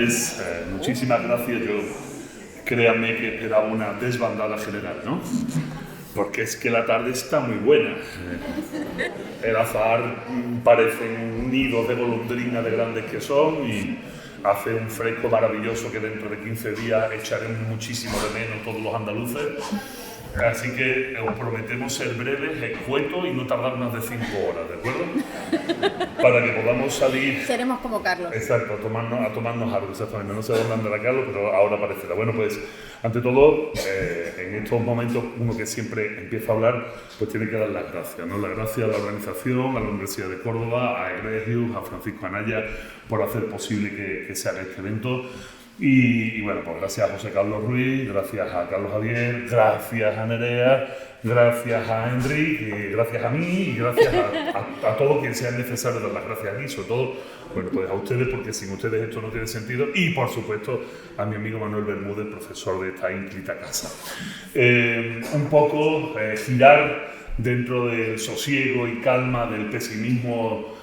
tardes, muchísimas gracias. Yo, créanme que esperaba una desbandada general, ¿no? Porque es que la tarde está muy buena. El azahar parecen nidos de golondrina de grandes que son y hace un fresco maravilloso que dentro de 15 días echaremos muchísimo de menos todos los andaluces. Así que os prometemos ser breves, escuetos y no tardar más de 5 horas, ¿de acuerdo? Para que podamos salir... Seremos como Carlos. Exacto, a tomarnos algo, exactamente. No sé dónde andará Carlos, pero ahora aparecerá. Bueno, pues, ante todo, en estos momentos, uno que siempre empieza a hablar, pues tiene que dar las gracias, ¿no? Las gracias a la organización, a la Universidad de Córdoba, a Egregius, a Francisco Anaya, por hacer posible que se haga este evento. Y bueno, pues gracias a José Carlos Ruiz, gracias a Carlos Javier, gracias a Nerea, gracias a Enrique, gracias a mí y gracias a todo quien sea necesario dar las gracias aquí, sobre todo, bueno, pues a ustedes, porque sin ustedes esto no tiene sentido, y por supuesto a mi amigo Manuel Bermúdez, profesor de esta ínclita casa. Un poco girar dentro del sosiego y calma del pesimismo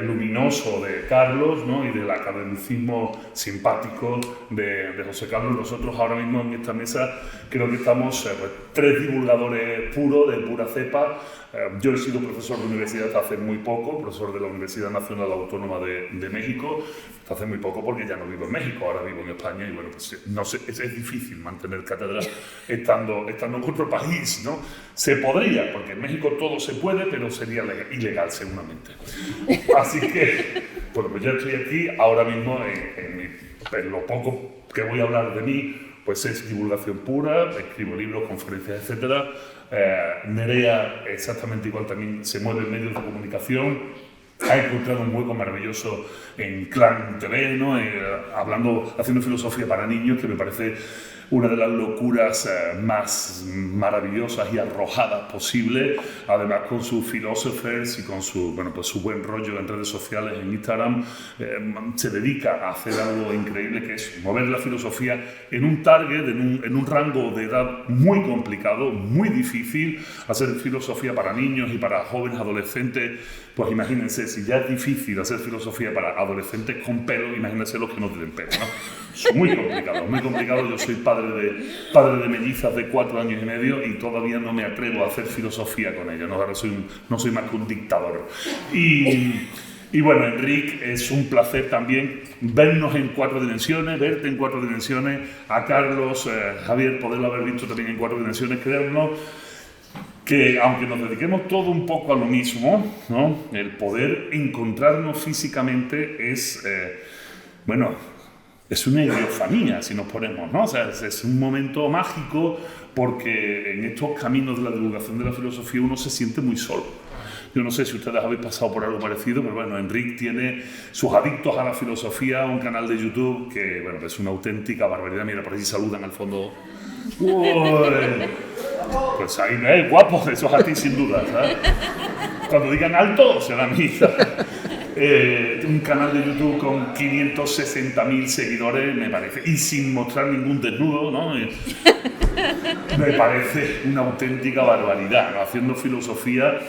luminoso de Carlos, ¿no? Y del academicismo simpático de José Carlos. Nosotros ahora mismo en esta mesa creo que estamos pues, 3 divulgadores puros, de pura cepa. Yo he sido profesor de universidad hasta hace muy poco, profesor de la Universidad Nacional Autónoma de México, hasta hace muy poco porque ya no vivo en México, ahora vivo en España y bueno, pues no sé, es difícil mantener cátedra estando en otro país, ¿no? Se podría, porque en México todo se puede, pero sería ilegal seguramente. Así que, bueno, pues ya estoy aquí, ahora mismo en lo poco que voy a hablar de mí, pues es divulgación pura, escribo libros, conferencias, etc. Nerea, exactamente igual, también se mueve en medios de comunicación, ha encontrado un hueco maravilloso en Clan TV, ¿no? Haciendo filosofía para niños, que me parece una de las locuras más maravillosas y arrojadas posible, además con sus philosophers y con su buen rollo en redes sociales, en Instagram, se dedica a hacer algo increíble, que es mover la filosofía en un target, en un rango de edad muy complicado, muy difícil. Hacer filosofía para niños y para jóvenes, adolescentes, pues imagínense, si ya es difícil hacer filosofía para adolescentes con pelo, imagínense los que no tienen pelo, ¿no? Es muy complicado, muy complicado. Yo soy padre de mellizas de 4 años y medio y todavía no me atrevo a hacer filosofía con ellos, ¿no? Ahora no soy más que un dictador. Y bueno, Enrique, es un placer también vernos en 4 dimensiones, verte en 4 dimensiones, a Carlos, Javier, poderlo haber visto también en 4 dimensiones, creernos que aunque nos dediquemos todo un poco a lo mismo, ¿no? El poder encontrarnos físicamente es, es una idiofanía, si nos ponemos, ¿no? O sea, es un momento mágico porque en estos caminos de la divulgación de la filosofía uno se siente muy solo. Yo no sé si ustedes habéis pasado por algo parecido, pero bueno, Enrique tiene sus adictos a la filosofía, un canal de YouTube que, bueno, es una auténtica barbaridad. Mira, por ahí saludan al fondo. Uy, pues ahí, guapo, eso es a ti sin duda, ¿sabes? Cuando digan alto, será a mí. Un canal de YouTube con 560.000 seguidores, me parece, y sin mostrar ningún desnudo, ¿no? Me parece una auténtica barbaridad, ¿no? Haciendo filosofía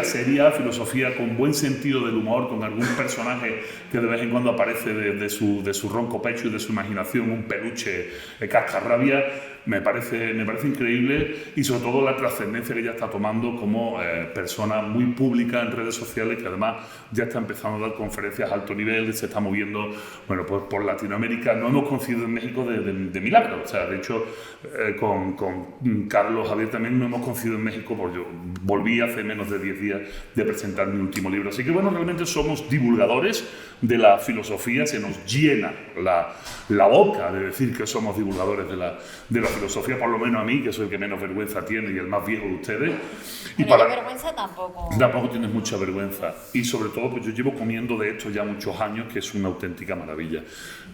seria, filosofía con buen sentido del humor, con algún personaje que de vez en cuando aparece de su ronco pecho y de su imaginación, un peluche cascarrabia. Me parece increíble, y sobre todo la trascendencia que ya está tomando como persona muy pública en redes sociales, que además ya está empezando a dar conferencias a alto nivel, se está moviendo, bueno, pues por Latinoamérica. No hemos coincidido en México de milagro, o sea, de hecho con Carlos Javier también no hemos coincidido en México, porque yo volví hace menos de 10 días de presentar mi último libro. Así que bueno, realmente somos divulgadores de la filosofía, se nos llena la boca de decir que somos divulgadores de la filosofía, por lo menos a mí, que soy el que menos vergüenza tiene y el más viejo de ustedes. Y pero vergüenza tampoco. Tampoco tienes mucha vergüenza. Y sobre todo, pues yo llevo comiendo de esto ya muchos años, que es una auténtica maravilla.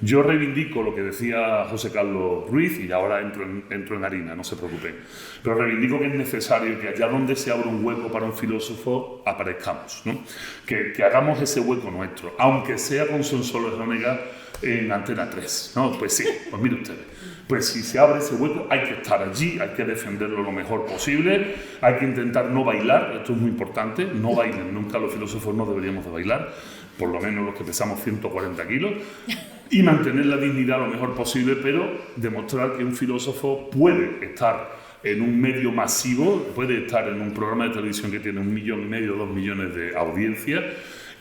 Yo reivindico lo que decía José Carlos Ruiz, y ahora entro en harina, no se preocupen. Pero reivindico que es necesario que allá donde se abra un hueco para un filósofo, aparezcamos, ¿no? Que hagamos ese hueco nuestro, aunque sea con Sonsoles Onega en Antena 3, ¿no? Pues sí, pues mire ustedes. Pues si se abre ese hueco, hay que estar allí, hay que defenderlo lo mejor posible, hay que intentar no bailar, esto es muy importante, no bailen, nunca los filósofos no deberíamos de bailar, por lo menos los que pesamos 140 kilos, y mantener la dignidad lo mejor posible, pero demostrar que un filósofo puede estar en un medio masivo, puede estar en un programa de televisión que tiene 1,5 millones, 2 millones de audiencia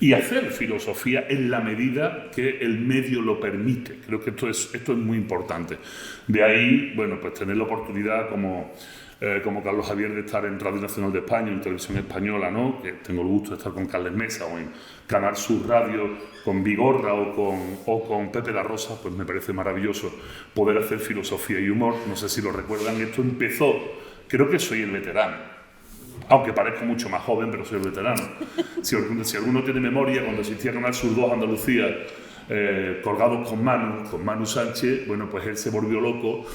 y hacer filosofía en la medida que el medio lo permite. Creo que esto es muy importante. De ahí, bueno, pues tener la oportunidad como Carlos Javier de estar en Radio Nacional de España, en Televisión Española, ¿no? Que tengo el gusto de estar con Carles Mesa o en Canal Sur Radio con Vigorra o con Pepe da Rosa, pues me parece maravilloso poder hacer filosofía y humor. No sé si lo recuerdan, esto empezó, creo que soy el veterano, aunque parezco mucho más joven, pero soy el veterano. Si alguno tiene memoria, cuando existía Canal Sur 2 Andalucía, colgados con Manu Sánchez, bueno, pues él se volvió loco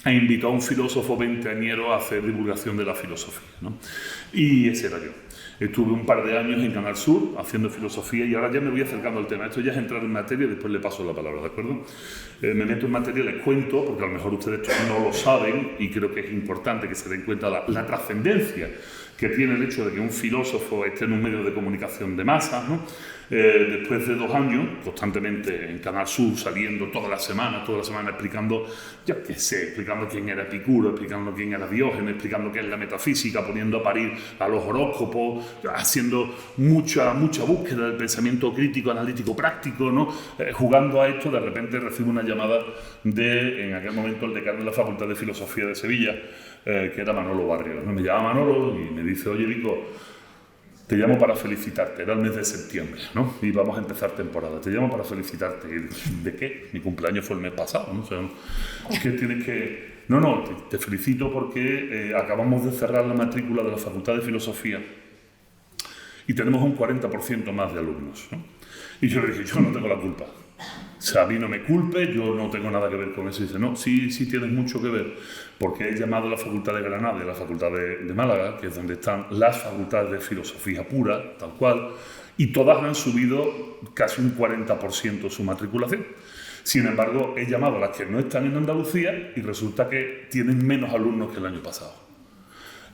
e invitó a un filósofo veinteañero a hacer divulgación de la filosofía, ¿no? Y ese era yo. Estuve un par de años en Canal Sur haciendo filosofía y ahora ya me voy acercando al tema. Esto ya es entrar en materia y después le paso la palabra, ¿de acuerdo? Me meto en materia, les cuento, porque a lo mejor ustedes no lo saben y creo que es importante que se den cuenta la trascendencia que tiene el hecho de que un filósofo esté en un medio de comunicación de masas, ¿no? Después de 2 años, constantemente en Canal Sur, saliendo toda la semana explicando, yo qué sé, explicando quién era Epicuro, explicando quién era Diógenes, explicando qué es la metafísica, poniendo a parir a los horóscopos, haciendo mucha búsqueda del pensamiento crítico, analítico, práctico, ¿no? Jugando a esto, de repente recibo una llamada en aquel momento, el decano de la Facultad de Filosofía de Sevilla, que era Manolo Barrios, ¿no? Me llama Manolo y me dice: oye, Vico, te llamo para felicitarte. Era el mes de septiembre, ¿no? Y vamos a empezar temporada. Te llamo para felicitarte. ¿De qué? Mi cumpleaños fue el mes pasado, ¿no? O sea, ¿qué tienes que...? No, te felicito porque acabamos de cerrar la matrícula de la Facultad de Filosofía y tenemos un 40% más de alumnos, ¿no? Y yo le dije: yo no tengo la culpa. O sea, a mí no me culpe, yo no tengo nada que ver con eso. Y dice: no, sí tienes mucho que ver, porque he llamado a la Facultad de Granada y a la Facultad de Málaga, que es donde están las facultades de filosofía pura, tal cual, y todas han subido casi un 40% su matriculación. Sin embargo, he llamado a las que no están en Andalucía y resulta que tienen menos alumnos que el año pasado.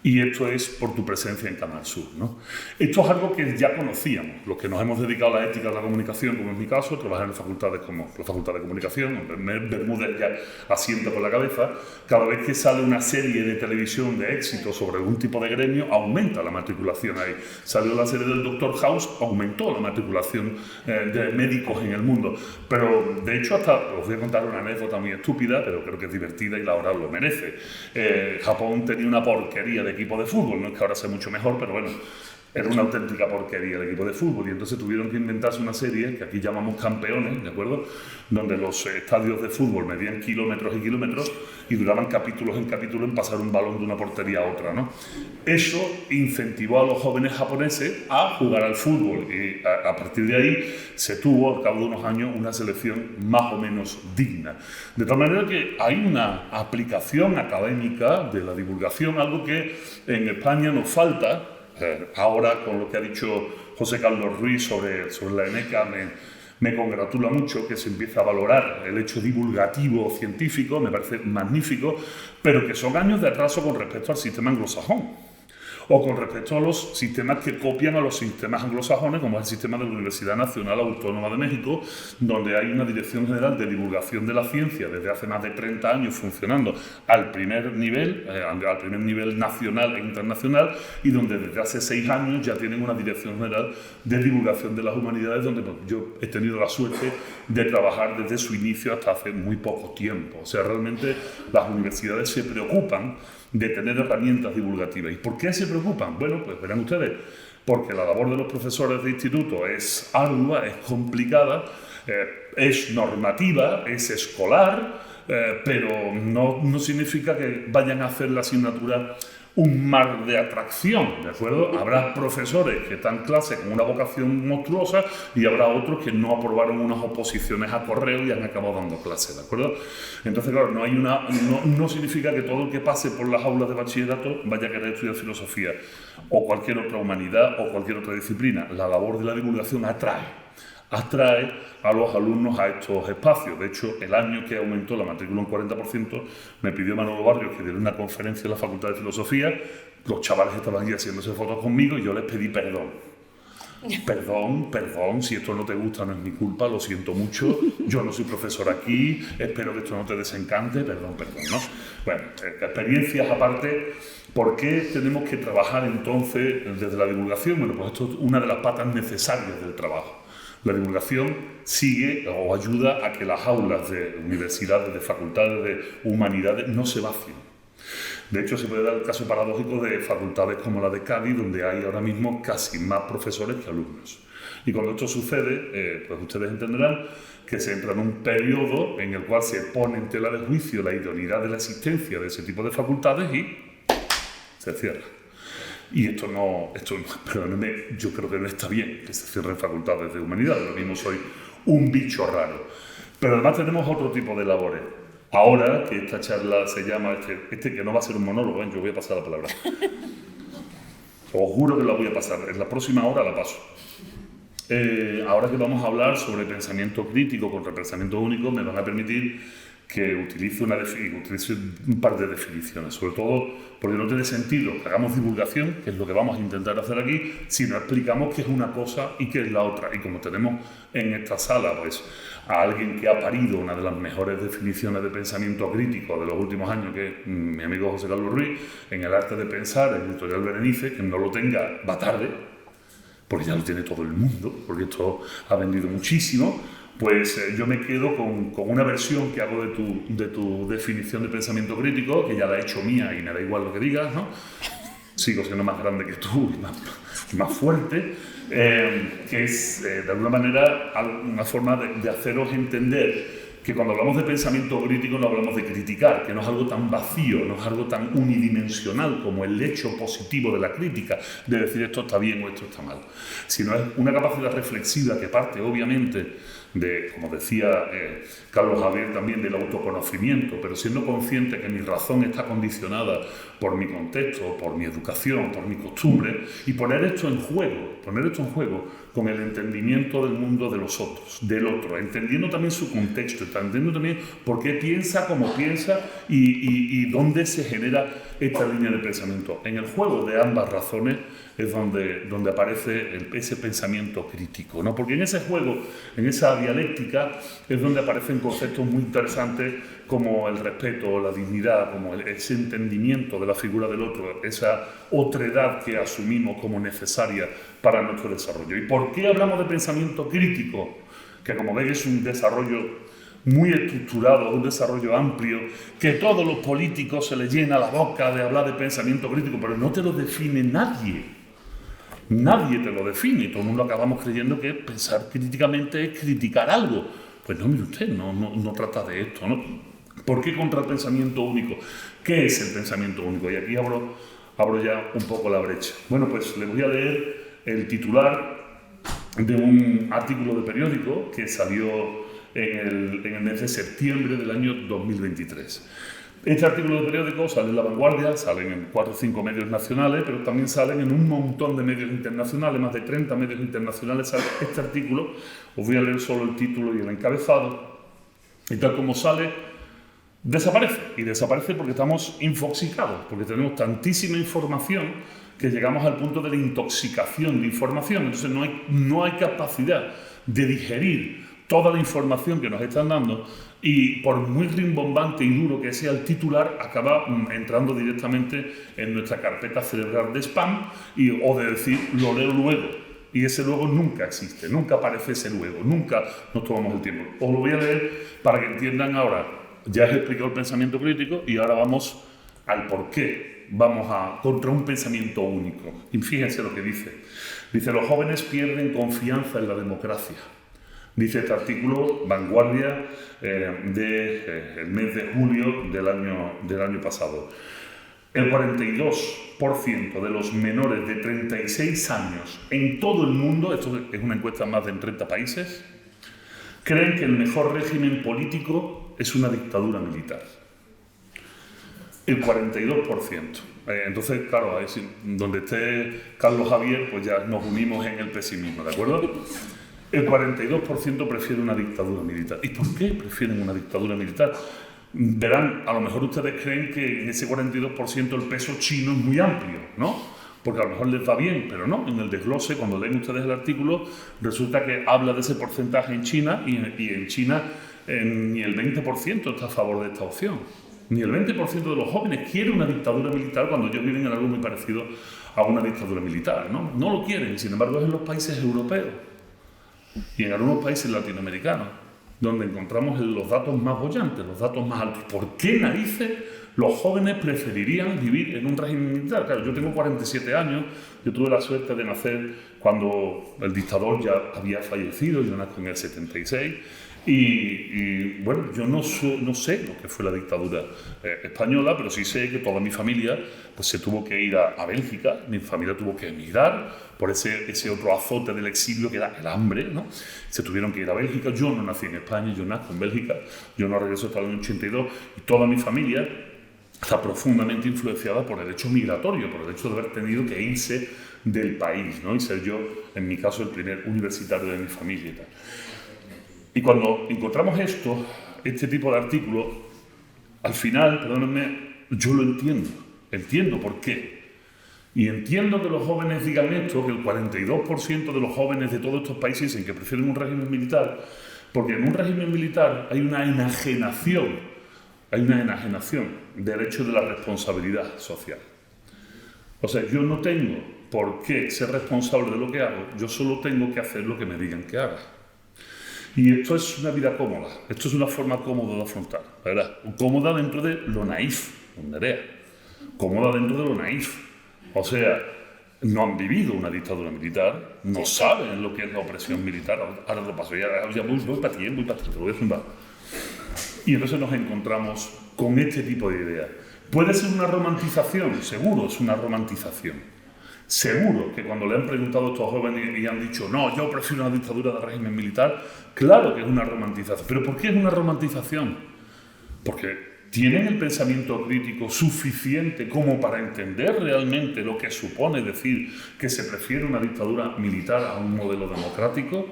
Y esto es por tu presencia en Canal Sur, ¿no? Esto es algo que ya conocíamos, los que nos hemos dedicado a la ética de la comunicación, como es mi caso, trabajar en facultades como la Facultad de Comunicación, Bermúdez ya asienta con la cabeza. Cada vez que sale una serie de televisión de éxito sobre algún tipo de gremio, aumenta la matriculación ahí. Salió la serie del Dr. House, aumentó la matriculación de médicos en el mundo. Pero, de hecho, hasta os voy a contar una anécdota muy estúpida, pero creo que es divertida y la hora lo merece. Japón tenía una porquería de equipo de fútbol, no es que ahora sea mucho mejor, pero bueno, era una auténtica porquería el equipo de fútbol, y entonces tuvieron que inventarse una serie que aquí llamamos Campeones, ¿de acuerdo? Donde los estadios de fútbol medían kilómetros y kilómetros y duraban capítulos en pasar un balón de una portería a otra, ¿no? Eso incentivó a los jóvenes japoneses a jugar al fútbol y a partir de ahí se tuvo, al cabo de unos años, una selección más o menos digna. De tal manera que hay una aplicación académica de la divulgación, algo que en España nos falta. Ahora, con lo que ha dicho José Carlos Ruiz sobre la ENECA, me congratula mucho que se empiece a valorar el hecho divulgativo científico, me parece magnífico, pero que son años de atraso con respecto al sistema anglosajón o con respecto a los sistemas que copian a los sistemas anglosajones, como es el sistema de la Universidad Nacional Autónoma de México, donde hay una Dirección General de Divulgación de la Ciencia desde hace más de 30 años funcionando al primer nivel nacional e internacional, y donde desde hace 6 años ya tienen una Dirección General de Divulgación de las Humanidades, donde yo he tenido la suerte de trabajar desde su inicio hasta hace muy poco tiempo. O sea, realmente las universidades se preocupan de tener herramientas divulgativas. ¿Y por qué se preocupan? Bueno, pues verán ustedes, porque la labor de los profesores de instituto es ardua, es complicada, es normativa, es escolar, pero no significa que vayan a hacer la asignatura un mar de atracción, ¿de acuerdo? Habrá profesores que están en clase con una vocación monstruosa y habrá otros que no aprobaron unas oposiciones a correo y han acabado dando clases, ¿de acuerdo? Entonces, claro, no significa que todo el que pase por las aulas de bachillerato vaya a querer estudiar filosofía o cualquier otra humanidad o cualquier otra disciplina. La labor de la divulgación atrae a los alumnos a estos espacios. De hecho, el año que aumentó la matrícula un 40%, me pidió Manolo Barrios que diera una conferencia en la Facultad de Filosofía. Los chavales estaban allí haciéndose fotos conmigo y yo les pedí perdón. Perdón, si esto no te gusta no es mi culpa, lo siento mucho, yo no soy profesor aquí, espero que esto no te desencante, perdón, ¿no? Bueno, experiencias aparte, ¿por qué tenemos que trabajar entonces desde la divulgación? Bueno, pues esto es una de las patas necesarias del trabajo. La divulgación sigue o ayuda a que las aulas de universidades, de facultades, de humanidades no se vacíen. De hecho, se puede dar el caso paradójico de facultades como la de Cádiz, donde hay ahora mismo casi más profesores que alumnos. Y cuando esto sucede, pues ustedes entenderán que se entra en un periodo en el cual se pone en tela de juicio la idoneidad de la existencia de ese tipo de facultades y se cierra. Y esto no, perdónenme, yo creo que no está bien que se cierren facultades de humanidades, lo mismo soy un bicho raro. Pero además tenemos otro tipo de labores. Ahora que esta charla se llama, que no va a ser un monólogo, yo voy a pasar la palabra. Os juro que la voy a pasar, en la próxima hora la paso. Ahora que vamos a hablar sobre pensamiento crítico contra pensamiento único, me van a permitir que utilice un par de definiciones, sobre todo porque no tiene sentido que hagamos divulgación, que es lo que vamos a intentar hacer aquí, si no explicamos qué es una cosa y qué es la otra. Y como tenemos en esta sala pues, a alguien que ha parido una de las mejores definiciones de pensamiento crítico de los últimos años, que es mi amigo José Carlos Ruiz, en El arte de pensar, en Editorial Berenice, que no lo tenga va tarde, porque ya lo tiene todo el mundo, porque esto ha vendido muchísimo. Pues yo me quedo con una versión que hago de tu definición de pensamiento crítico, que ya la he hecho mía y me da igual lo que digas, ¿no? Sigo siendo más grande que tú y más fuerte, que es, de alguna manera, una forma de haceros entender que cuando hablamos de pensamiento crítico no hablamos de criticar, que no es algo tan vacío, no es algo tan unidimensional como el hecho positivo de la crítica, de decir esto está bien o esto está mal, sino es una capacidad reflexiva que parte, obviamente, de, como decía Carlos Javier, también del autoconocimiento, pero siendo consciente que mi razón está condicionada por mi contexto, por mi educación, por mi costumbre, y poner esto en juego con el entendimiento del mundo de los otros, del otro, entendiendo también su contexto, entendiendo también por qué piensa como piensa y dónde se genera esta línea de pensamiento. En el juego de ambas razones es donde aparece ese pensamiento crítico, ¿no? Porque en ese juego, en esa dialéctica, es donde aparecen conceptos muy interesantes como el respeto, la dignidad, como ese entendimiento de la figura del otro, esa otredad que asumimos como necesaria para nuestro desarrollo. ¿Y por qué hablamos de pensamiento crítico? Que como veis es un desarrollo muy estructurado, un desarrollo amplio, que todos los políticos se les llena la boca de hablar de pensamiento crítico, pero no te lo define nadie. Nadie te lo define, todo el mundo acabamos creyendo que pensar críticamente es criticar algo. Pues no, mire usted, no trata de esto, ¿no? ¿Por qué contra el pensamiento único? ¿Qué es el pensamiento único? Y aquí abro ya un poco la brecha. Bueno, pues les voy a leer el titular de un artículo de periódico que salió en el mes de septiembre del año 2023. Este artículo de periódico sale en La Vanguardia, salen en 4 o 5 medios nacionales, pero también salen en un montón de medios internacionales, más de 30 medios internacionales sale este artículo. Os voy a leer solo el título y el encabezado. Y tal como sale, desaparece. Y desaparece porque estamos infoxicados, porque tenemos tantísima información que llegamos al punto de la intoxicación de información. Entonces no hay capacidad de digerir toda la información que nos están dando y por muy rimbombante y duro que sea el titular, acaba entrando directamente en nuestra carpeta cerebral de spam o de decir, lo leo luego. Y ese luego nunca existe, nunca aparece ese luego, nunca nos tomamos el tiempo. Os lo voy a leer para que entiendan ahora. Ya he explicado el pensamiento crítico y ahora vamos al por qué. Vamos contra un pensamiento único. Y fíjense lo que dice. Dice, los jóvenes pierden confianza en la democracia. Dice este artículo, Vanguardia, del mes de julio del año pasado. El 42% de los menores de 36 años en todo el mundo, esto es una encuesta más de 30 países, creen que el mejor régimen político es una dictadura militar. El 42%. Entonces, claro, ahí, donde esté Carlos Javier, pues ya nos unimos en el pesimismo, ¿de acuerdo? El 42% prefiere una dictadura militar. ¿Y por qué prefieren una dictadura militar? Verán, a lo mejor ustedes creen que en ese 42% el peso chino es muy amplio, ¿no? porque a lo mejor les va bien, pero no. En el desglose, cuando leen ustedes el artículo, resulta que habla de ese porcentaje en China y en China ni el 20% está a favor de esta opción. Ni el 20% de los jóvenes quiere una dictadura militar cuando ellos viven en algo muy parecido a una dictadura militar, ¿no? No lo quieren, sin embargo es en los países europeos y en algunos países latinoamericanos donde encontramos los datos más bollantes, los datos más altos. ¿Por qué narices los jóvenes preferirían vivir en un régimen militar? Claro, yo tengo 47 años, yo tuve la suerte de nacer cuando el dictador ya había fallecido, yo nací en el 76, y bueno, yo no sé lo que fue la dictadura española, pero sí sé que toda mi familia pues, se tuvo que ir a Bélgica, mi familia tuvo que emigrar por ese otro azote del exilio que era el hambre, ¿no? Se tuvieron que ir a Bélgica. Yo no nací en España, yo nací en Bélgica, yo no regreso hasta el año 82, y toda mi familia está profundamente influenciada por el hecho migratorio, por el hecho de haber tenido que irse del país, ¿no? Y ser yo, en mi caso, el primer universitario de mi familia y tal. Y cuando encontramos este tipo de artículos, al final, perdónenme, yo lo entiendo por qué. Y entiendo que los jóvenes digan esto, que el 42% de los jóvenes de todos estos países dicen que prefieren un régimen militar, porque en un régimen militar hay una enajenación del hecho de la responsabilidad social. O sea, yo no tengo por qué ser responsable de lo que hago, yo solo tengo que hacer lo que me digan que haga. Y esto es una vida cómoda, esto es una forma cómoda de afrontar, ¿verdad? Cómoda dentro de lo naif, Nerea. Cómoda dentro de lo naif. O sea, no han vivido una dictadura militar, no saben lo que es la opresión militar. Ahora lo paso, ya voy para ti, te lo voy a zumbar. Y entonces nos encontramos con este tipo de ideas. ¿Puede ser una romantización? Seguro es una romantización. Seguro que cuando le han preguntado a estos jóvenes y han dicho no, yo prefiero una dictadura de régimen militar, claro que es una romantización. ¿Pero por qué es una romantización? Porque tienen el pensamiento crítico suficiente como para entender realmente lo que supone decir que se prefiere una dictadura militar a un modelo democrático,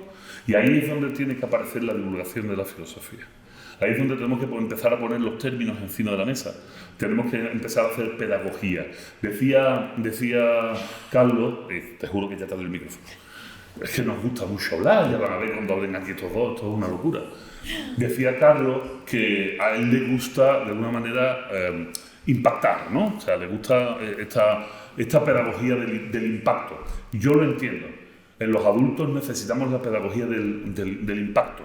y ahí es donde tiene que aparecer la divulgación de la filosofía. Ahí es donde tenemos que empezar a poner los términos encima de la mesa. Tenemos que empezar a hacer pedagogía. Decía Carlos, te juro que ya te doy el micrófono, es que nos gusta mucho hablar, ya van a ver cuando hablen aquí estos dos, esto es una locura. Decía Carlos que a él le gusta, de alguna manera, impactar, ¿no? O sea, le gusta esta pedagogía del impacto. Yo lo entiendo. En los adultos necesitamos la pedagogía del impacto.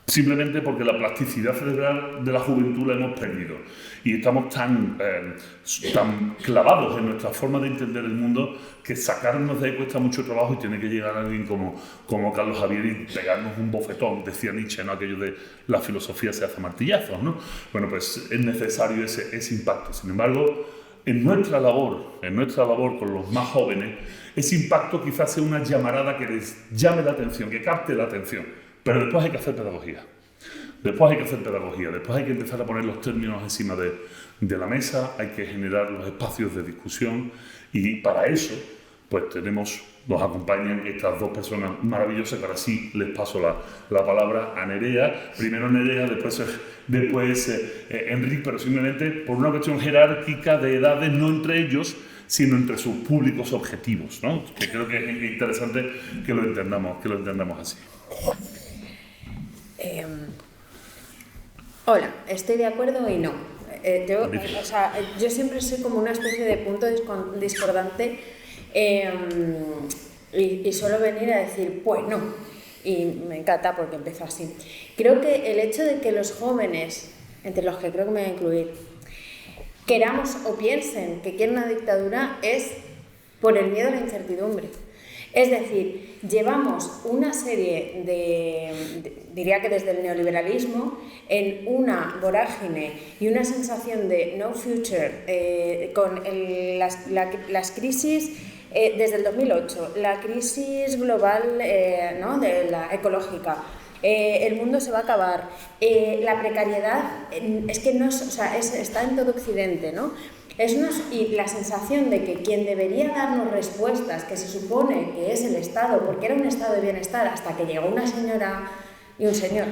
Simplemente porque la plasticidad cerebral de la juventud la hemos perdido y estamos tan clavados en nuestra forma de entender el mundo que sacarnos de ahí cuesta mucho trabajo, y tiene que llegar alguien como Carlos Javier y pegarnos un bofetón. Decía Nietzsche, ¿no? Aquello de la filosofía se hace a martillazos, ¿no? Bueno, pues es necesario ese impacto. Sin embargo, en nuestra labor con los más jóvenes, ese impacto quizás sea una llamarada que les llame la atención, que capte la atención. Pero después hay que hacer pedagogía. Después hay que empezar a poner los términos encima de la mesa, hay que generar los espacios de discusión, y para eso pues nos acompañan estas dos personas maravillosas, que ahora sí les paso la palabra a Nerea. Primero Nerea, después Enrique, pero simplemente por una cuestión jerárquica de edades, no entre ellos, sino entre sus públicos objetivos, ¿no? Que creo que es interesante que lo entendamos así. Hola, estoy de acuerdo y no. Yo siempre soy como una especie de punto discordante y suelo venir a decir, pues no, y me encanta porque empezó así. Creo que el hecho de que los jóvenes, entre los que creo que me voy a incluir, queramos o piensen que quieren una dictadura es por el miedo a la incertidumbre. Es decir, llevamos una serie diría que desde el neoliberalismo, en una vorágine y una sensación de no future, con las crisis desde el 2008, la crisis global, ¿no? De la ecológica, el mundo se va a acabar, la precariedad es que no es, o sea, está en todo Occidente, ¿no? Y la sensación de que quien debería darnos respuestas, que se supone que es el Estado, porque era un estado de bienestar hasta que llegó una señora y un señor,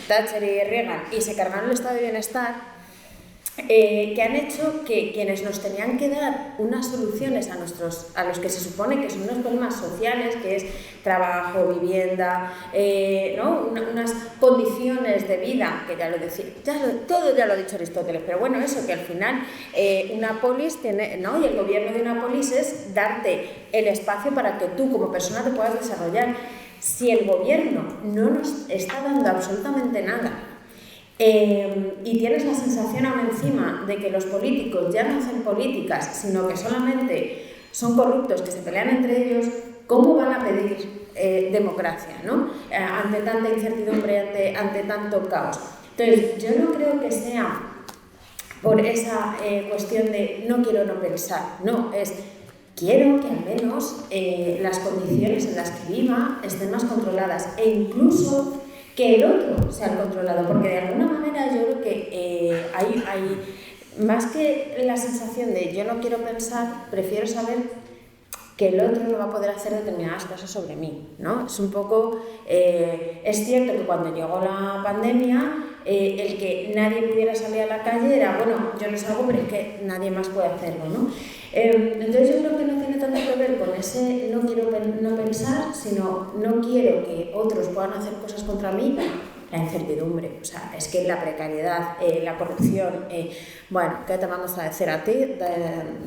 Thatcher y Reagan, y se cargaron el estado de bienestar, que han hecho que quienes nos tenían que dar unas soluciones a los que se supone que son unos problemas sociales, que es trabajo, vivienda, ¿no? unas condiciones de vida, que ya lo decía, todo ya lo ha dicho Aristóteles, pero bueno, eso, que al final una polis tiene, ¿no? Y el gobierno de una polis es darte el espacio para que tú como persona te puedas desarrollar. Si el gobierno no nos está dando absolutamente nada, y tienes la sensación aún encima de que los políticos ya no hacen políticas, sino que solamente son corruptos que se pelean entre ellos, ¿cómo van a pedir democracia, ¿no? Ante tanta incertidumbre, ante tanto caos? Entonces, yo no creo que sea por esa cuestión de no quiero no pensar, no, es quiero que al menos las condiciones en las que viva estén más controladas e incluso que el otro sea el controlado, porque de alguna manera yo creo que hay más que la sensación de yo no quiero pensar, prefiero saber que el otro no va a poder hacer determinadas cosas sobre mí, ¿no? Es un poco, es cierto que cuando llegó la pandemia, el que nadie pudiera salir a la calle era, bueno, yo lo salgo, pero es que nadie más puede hacerlo, ¿no? Entonces yo creo que no tiene tanto que ver con ese no quiero no pensar, sino no quiero que otros puedan hacer cosas contra mí, la incertidumbre, o sea, es que la precariedad, la corrupción, bueno, ¿qué te vamos a decir a ti de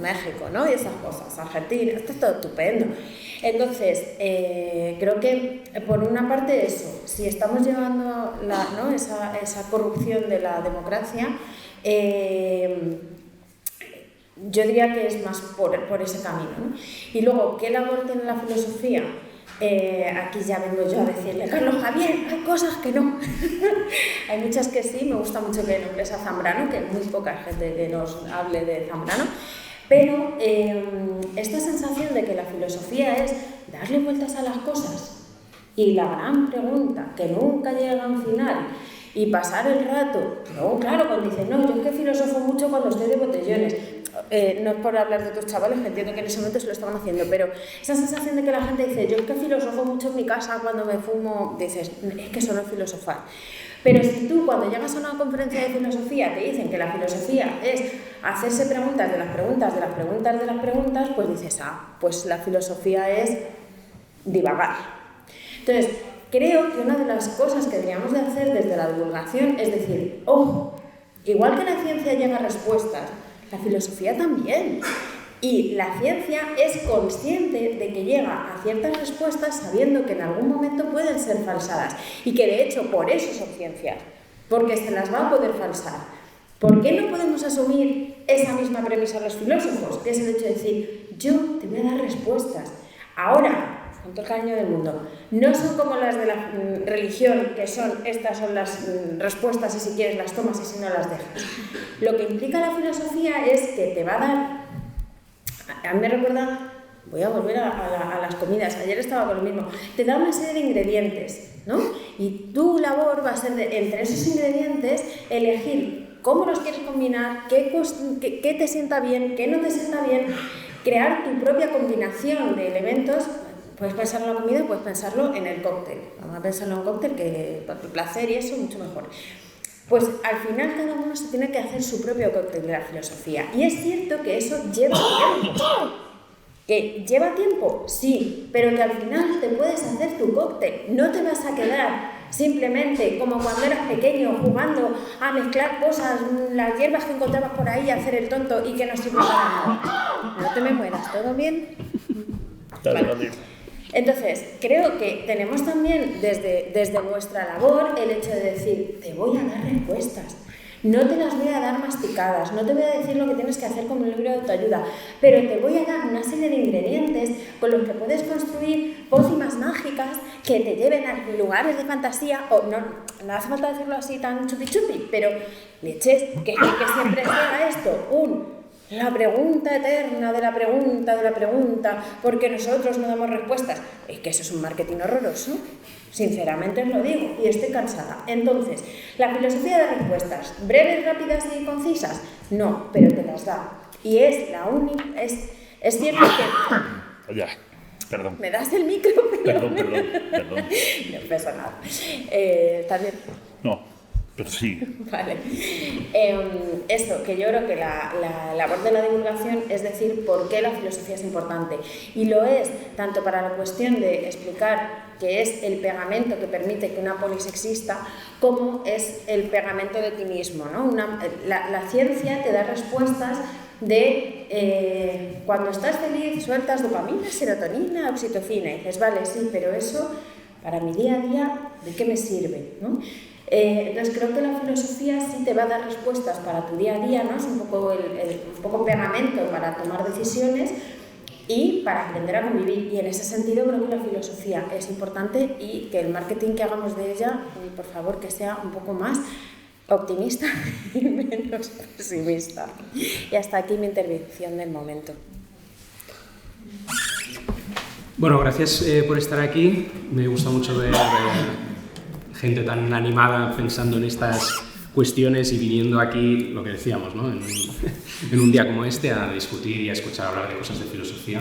México, ¿no? Y esas cosas, Argentina, esto es todo estupendo. Entonces, creo que por una parte eso, si estamos llevando ¿no? esa corrupción de la democracia, yo diría que es más por ese camino, ¿no? Y luego, ¿qué labor tiene la filosofía? Aquí ya vengo yo a decirle, Carlos Javier, hay cosas que no. Hay muchas que sí, me gusta mucho que nombres a Zambrano, que hay muy poca gente que nos hable de Zambrano, pero esta sensación de que la filosofía es darle vueltas a las cosas y la gran pregunta que nunca llega a un final y pasar el rato, no, claro, cuando dicen, no, yo es que filosofo mucho cuando estoy de botellones. No es por hablar de tus chavales, que entiendo que en ese momento se lo estaban haciendo, pero esa sensación de que la gente dice, yo es que filosofo mucho en mi casa cuando me fumo, dices, es que eso no es filosofar. Pero si tú cuando llegas a una conferencia de filosofía te dicen que la filosofía es hacerse preguntas de las preguntas, de las preguntas, de las preguntas, pues dices, pues la filosofía es divagar. Entonces, creo que una de las cosas que deberíamos de hacer desde la divulgación es decir, ojo, igual que la ciencia llega a respuestas, la filosofía también. Y la ciencia es consciente de que llega a ciertas respuestas sabiendo que en algún momento pueden ser falsadas y que de hecho por eso son ciencias, porque se las va a poder falsar. ¿Por qué no podemos asumir esa misma premisa los filósofos? Que es el hecho de decir, yo te voy a dar respuestas. Ahora, con todo el cariño del mundo, no son como las de la religión, que estas son las respuestas y si quieres las tomas y si no las dejas. Lo que implica la filosofía es que te va a dar, a mí me recuerda, voy a volver a las comidas, ayer estaba con lo mismo, te da una serie de ingredientes, ¿no? Y tu labor va a ser entre esos ingredientes elegir cómo los quieres combinar, qué te sienta bien, qué no te sienta bien, crear tu propia combinación de elementos. Puedes pensarlo en la comida, puedes pensarlo en el cóctel. Vamos a pensarlo en un cóctel que para tu placer y eso mucho mejor. Pues al final cada uno se tiene que hacer su propio cóctel de la filosofía. Y es cierto que eso lleva tiempo. ¿Que lleva tiempo? Sí, pero que al final te puedes hacer tu cóctel. No te vas a quedar simplemente como cuando eras pequeño jugando a mezclar cosas, las hierbas que encontrabas por ahí, a hacer el tonto y que no sirve para nada. No te me mueras, ¿todo bien? Vale. Entonces, creo que tenemos también desde nuestra labor el hecho de decir, te voy a dar respuestas, no te las voy a dar masticadas, no te voy a decir lo que tienes que hacer como un libro de autoayuda, pero te voy a dar una serie de ingredientes con los que puedes construir pócimas mágicas que te lleven a lugares de fantasía, o no hace falta decirlo así tan chupi chupi, pero leches, que siempre sea esto, la pregunta eterna de la pregunta, porque nosotros no damos respuestas. Es que eso es un marketing horroroso, sinceramente os lo digo, y estoy cansada. Entonces, ¿la filosofía de respuestas breves, rápidas y concisas? No, pero te las da. Y es la única, es cierto que... Ya, perdón. ¿Me das el micro? Perdón. No pasa nada. ¿Estás bien? No. Pero sí. Vale. Esto, que yo creo que la labor de la divulgación es decir por qué la filosofía es importante. Y lo es tanto para la cuestión de explicar qué es el pegamento que permite que una polis exista, como es el pegamento de ti mismo, ¿no? La ciencia te da respuestas de cuando estás feliz sueltas dopamina, serotonina, oxitocina. Y dices, vale, sí, pero eso para mi día a día, ¿de qué me sirve, ¿no? Entonces creo que la filosofía sí te va a dar respuestas para tu día a día, ¿no? Es un poco un poco pegamento para tomar decisiones y para aprender a convivir. Y en ese sentido creo que la filosofía es importante y que el marketing que hagamos de ella, por favor, que sea un poco más optimista y menos pesimista. Y hasta aquí mi intervención del momento. Bueno, gracias por estar aquí. Me gusta mucho ver gente tan animada pensando en estas cuestiones y viniendo aquí, lo que decíamos, ¿no? en un día como este, a discutir y a escuchar hablar de cosas de filosofía.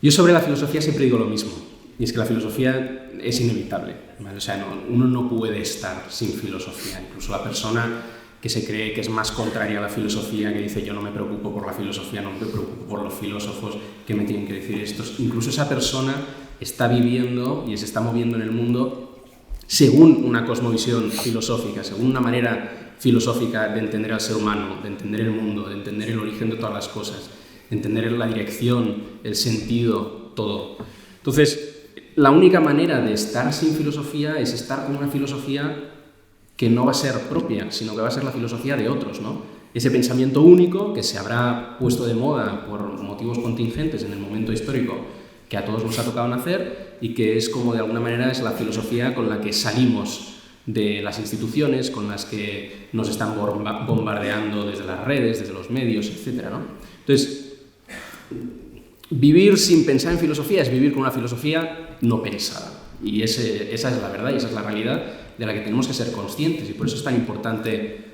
Yo sobre la filosofía siempre digo lo mismo, y es que la filosofía es inevitable, ¿vale? O sea, uno no puede estar sin filosofía. Incluso la persona que se cree que es más contraria a la filosofía, que dice yo no me preocupo por la filosofía, no me preocupo por los filósofos, que me tienen que decir esto. Incluso esa persona está viviendo y se está moviendo en el mundo según una cosmovisión filosófica, según una manera filosófica de entender al ser humano, de entender el mundo, de entender el origen de todas las cosas, de entender la dirección, el sentido, todo. Entonces, la única manera de estar sin filosofía es estar con una filosofía que no va a ser propia, sino que va a ser la filosofía de otros, ¿no? Ese pensamiento único que se habrá puesto de moda por motivos contingentes en el momento histórico que a todos nos ha tocado nacer y que es como de alguna manera es la filosofía con la que salimos de las instituciones, con las que nos están bombardeando desde las redes, desde los medios, etc., ¿no? Entonces, vivir sin pensar en filosofía es vivir con una filosofía no pensada. Y esa es la verdad y esa es la realidad de la que tenemos que ser conscientes, y por eso es tan importante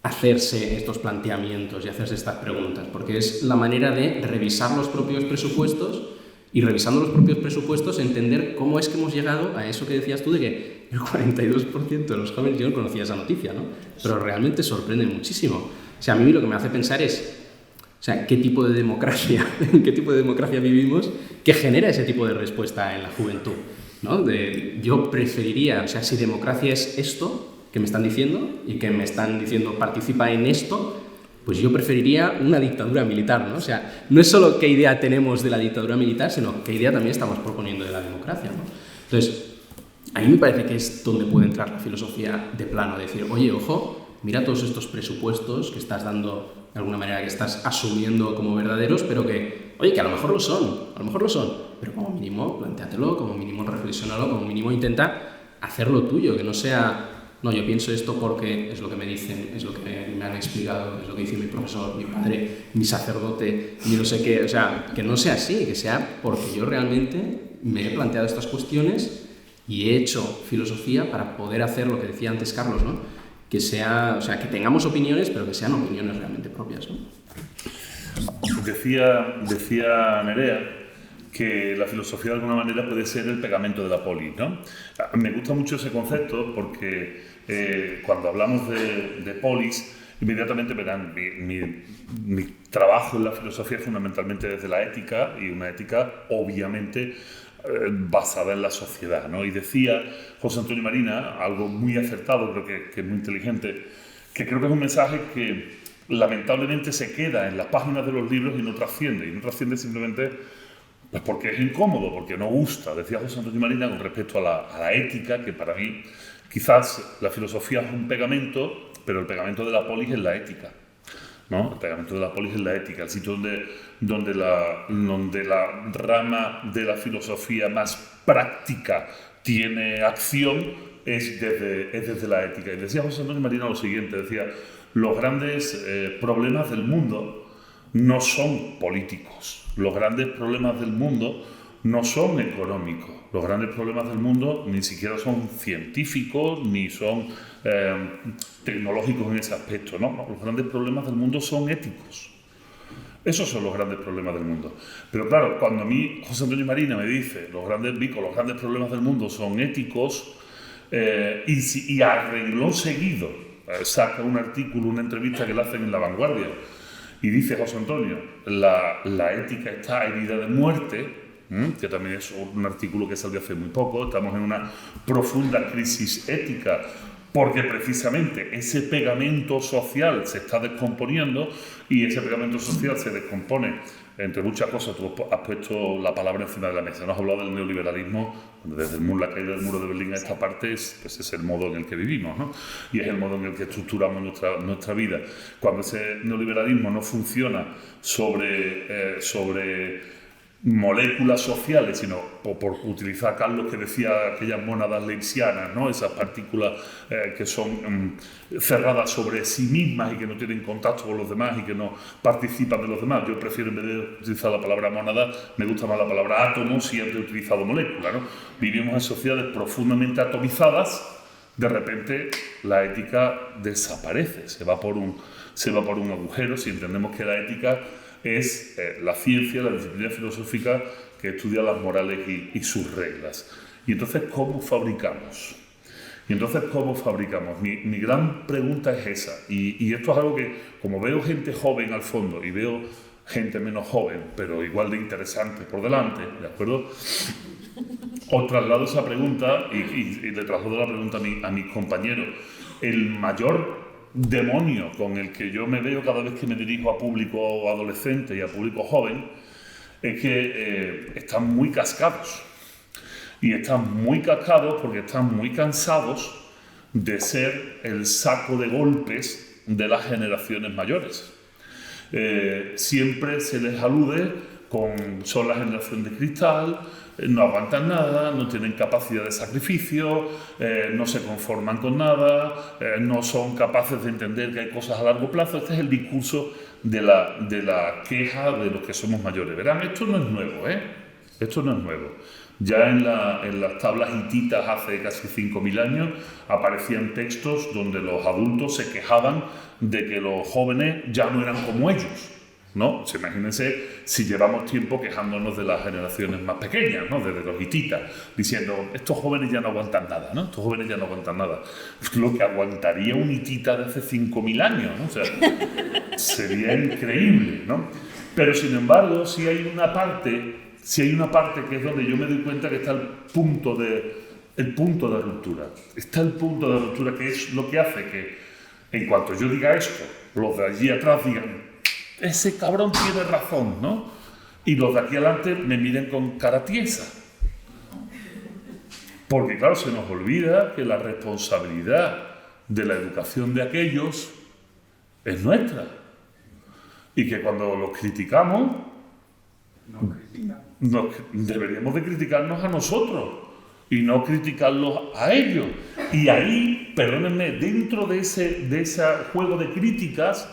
hacerse estos planteamientos y hacerse estas preguntas, porque es la manera de revisar los propios presupuestos y, revisando los propios presupuestos, entender cómo es que hemos llegado a eso que decías tú de que el 42% de los jóvenes, yo no conocía esa noticia, ¿no? Pero realmente sorprende muchísimo. O sea, a mí lo que me hace pensar es, o sea, ¿qué tipo de democracia vivimos que genera ese tipo de respuesta en la juventud? ¿No? Yo preferiría, o sea, si democracia es esto que me están diciendo y que me están diciendo participa en esto, pues yo preferiría una dictadura militar, ¿no? O sea, no es solo qué idea tenemos de la dictadura militar, sino qué idea también estamos proponiendo de la democracia, ¿no? Entonces, a mí me parece que es donde puede entrar la filosofía de plano, decir, oye, ojo, mira todos estos presupuestos que estás dando, de alguna manera que estás asumiendo como verdaderos, pero que, oye, que a lo mejor lo son, pero como mínimo plantéatelo, como mínimo reflexiónalo, como mínimo intenta hacerlo tuyo, que no sea, no, yo pienso esto porque es lo que me dicen, es lo que me han explicado, es lo que dice mi profesor, mi padre, mi sacerdote, mi no sé qué, o sea, que no sea así, que sea porque yo realmente me he planteado estas cuestiones y he hecho filosofía para poder hacer lo que decía antes Carlos, ¿no? Que sea, o sea, que tengamos opiniones, pero que sean opiniones realmente propias, ¿no? Decía Nerea que la filosofía de alguna manera puede ser el pegamento de la polis, ¿no? Me gusta mucho ese concepto porque cuando hablamos de polis, inmediatamente verán, mi trabajo en la filosofía es fundamentalmente desde la ética, y una ética obviamente basada en la sociedad, ¿no? Y decía José Antonio Marina, algo muy acertado, creo que es muy inteligente, que creo que es un mensaje que lamentablemente se queda en las páginas de los libros y no trasciende simplemente pues porque es incómodo, porque no gusta. Decía José Antonio Marina con respecto a la ética, que para mí quizás la filosofía es un pegamento, pero el pegamento de la polis es la ética, ¿no? El pegamento de la polis es la ética, el sitio donde la rama de la filosofía más práctica tiene acción es desde la ética. Y decía José Antonio Marina lo siguiente, decía, los grandes problemas del mundo no son políticos, los grandes problemas del mundo no son económicos, los grandes problemas del mundo ni siquiera son científicos ni son tecnológicos en ese aspecto, ¿no? Los grandes problemas del mundo son éticos. Esos son los grandes problemas del mundo. Pero claro, cuando a mí José Antonio Marina me dice los grandes problemas del mundo son éticos, y a renglón seguido saca un artículo, una entrevista que le hacen en La Vanguardia y dice José Antonio, la ética está herida de muerte, que también es un artículo que salió hace muy poco, estamos en una profunda crisis ética porque precisamente ese pegamento social se está descomponiendo y ese pegamento social se descompone, entre muchas cosas. Tú has puesto la palabra encima de la mesa, nos has hablado del neoliberalismo, desde la caída del muro de Berlín a esta parte, pues es el modo en el que vivimos, ¿no? Y es el modo en el que estructuramos nuestra vida. Cuando ese neoliberalismo no funciona sobre moléculas sociales, sino por utilizar a Carlos, que decía aquellas mónadas leibnizianas, ¿no? Esas partículas que son cerradas sobre sí mismas y que no tienen contacto con los demás y que no participan de los demás. Yo prefiero, en vez de utilizar la palabra mónada, me gusta más la palabra átomo, siempre he utilizado molécula, ¿no? Vivimos en sociedades profundamente atomizadas, de repente la ética desaparece, se va por un agujero. Si entendemos que la ética es la ciencia, la disciplina filosófica que estudia las morales y sus reglas. Y entonces, ¿cómo fabricamos? Mi gran pregunta es esa. Y esto es algo que, como veo gente joven al fondo y veo gente menos joven, pero igual de interesante por delante, ¿de acuerdo? Os traslado esa pregunta y le traslado la pregunta a mis compañeros. El mayor demonio con el que yo me veo cada vez que me dirijo a público adolescente y a público joven es que están muy cascados. Y están muy cascados porque están muy cansados de ser el saco de golpes de las generaciones mayores. Siempre se les alude son la generación de cristal, no aguantan nada, no tienen capacidad de sacrificio, no se conforman con nada, no son capaces de entender que hay cosas a largo plazo. Este es el discurso de la queja de los que somos mayores. Verán, esto no es nuevo, Esto no es nuevo. Ya en las tablas hititas hace casi 5.000 años aparecían textos donde los adultos se quejaban de que los jóvenes ya no eran como ellos, ¿no? Imagínense si llevamos tiempo quejándonos de las generaciones más pequeñas, ¿no? Desde los hititas, diciendo, estos jóvenes ya no aguantan nada, ¿no? Estos jóvenes ya no aguantan nada. Lo que aguantaría un hitita de hace 5.000 años, ¿no? O sea, sería increíble, ¿no? Pero sin embargo, si hay una parte que es donde yo me doy cuenta que está el punto de ruptura. Está el punto de ruptura, que es lo que hace que, en cuanto yo diga esto, los de allí atrás digan, ese cabrón tiene razón, ¿no? Y los de aquí adelante me miren con cara tiesa. Porque, claro, se nos olvida que la responsabilidad de la educación de aquellos es nuestra. Y que cuando los criticamos, deberíamos de criticarnos a nosotros y no criticarlos a ellos. Y ahí, perdónenme, dentro de ese juego de críticas,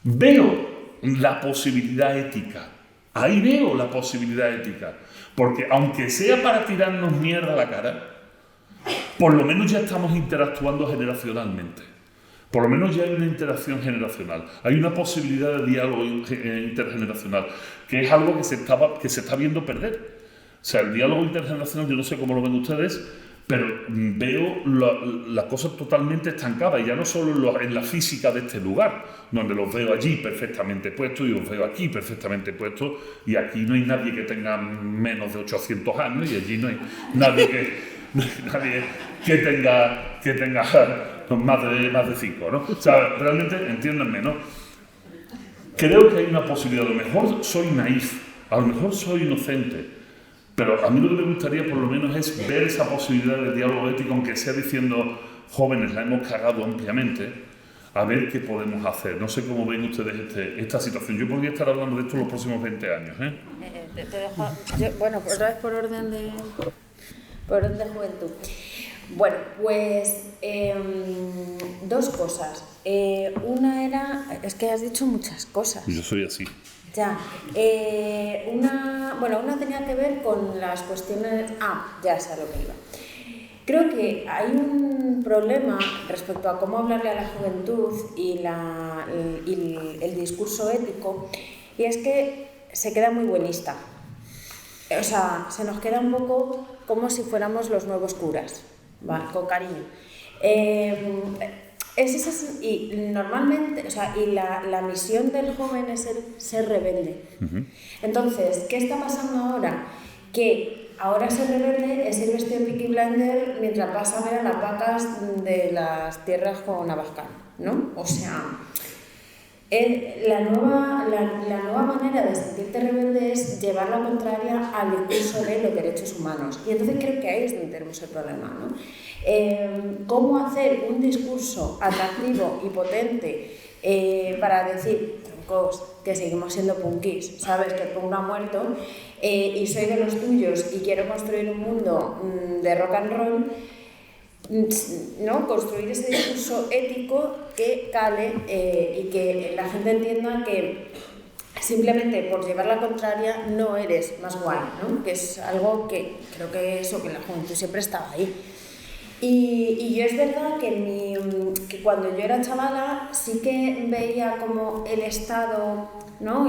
veo la posibilidad ética. Ahí veo la posibilidad ética. Porque aunque sea para tirarnos mierda a la cara, por lo menos ya estamos interactuando generacionalmente. Por lo menos ya hay una interacción generacional. Hay una posibilidad de diálogo intergeneracional, que es algo que se está viendo perder. O sea, el diálogo intergeneracional, yo no sé cómo lo ven ustedes, pero veo la cosa totalmente estancada, y ya no solo en la física de este lugar, donde los veo allí perfectamente puestos y los veo aquí perfectamente puestos, y aquí no hay nadie que tenga menos de 800 años y allí no hay nadie que tenga más de 5, ¿no? O sea, realmente, entiéndanme, ¿no? Creo que hay una posibilidad. A lo mejor soy naif, a lo mejor soy inocente, pero a mí lo que me gustaría por lo menos es ver esa posibilidad de diálogo ético, aunque sea diciendo, jóvenes, la hemos cagado ampliamente, a ver qué podemos hacer. No sé cómo ven ustedes esta situación. Yo podría estar hablando de esto los próximos 20 años, Te dejo, bueno, otra vez por orden de juventud. Bueno, pues dos cosas. Una era, es que has dicho muchas cosas. Yo soy así. Ya. Una tenía que ver con las cuestiones. Ya sé a lo que iba. Creo que hay un problema respecto a cómo hablarle a la juventud y el discurso ético, y es que se queda muy buenista. O sea, se nos queda un poco como si fuéramos los nuevos curas. ¿vale? Con cariño. Y normalmente, o sea, y la misión del joven es ser rebelde. Entonces, ¿qué está pasando ahora? Que ahora ser rebelde es ir vestido Peaky Blinder mientras vas a ver a las vacas de las tierras con Abascal, ¿no? O sea, la nueva manera de sentirte rebelde es llevar la contraria al discurso de los derechos humanos. Y entonces creo que ahí es donde tenemos el problema, ¿no? ¿Cómo hacer un discurso atractivo y potente para decir, troncos, que seguimos siendo punkis, ¿sabes? Que el punk no ha muerto y soy de los tuyos y quiero construir un mundo de rock and roll, ¿no? Construir ese discurso ético que cale y que la gente entienda que simplemente por llevar la contraria no eres más guay, ¿no? Que es algo que creo que eso, que la juventud siempre estaba ahí. Y yo es verdad que cuando yo era chavala sí que veía como el Estado, ¿no?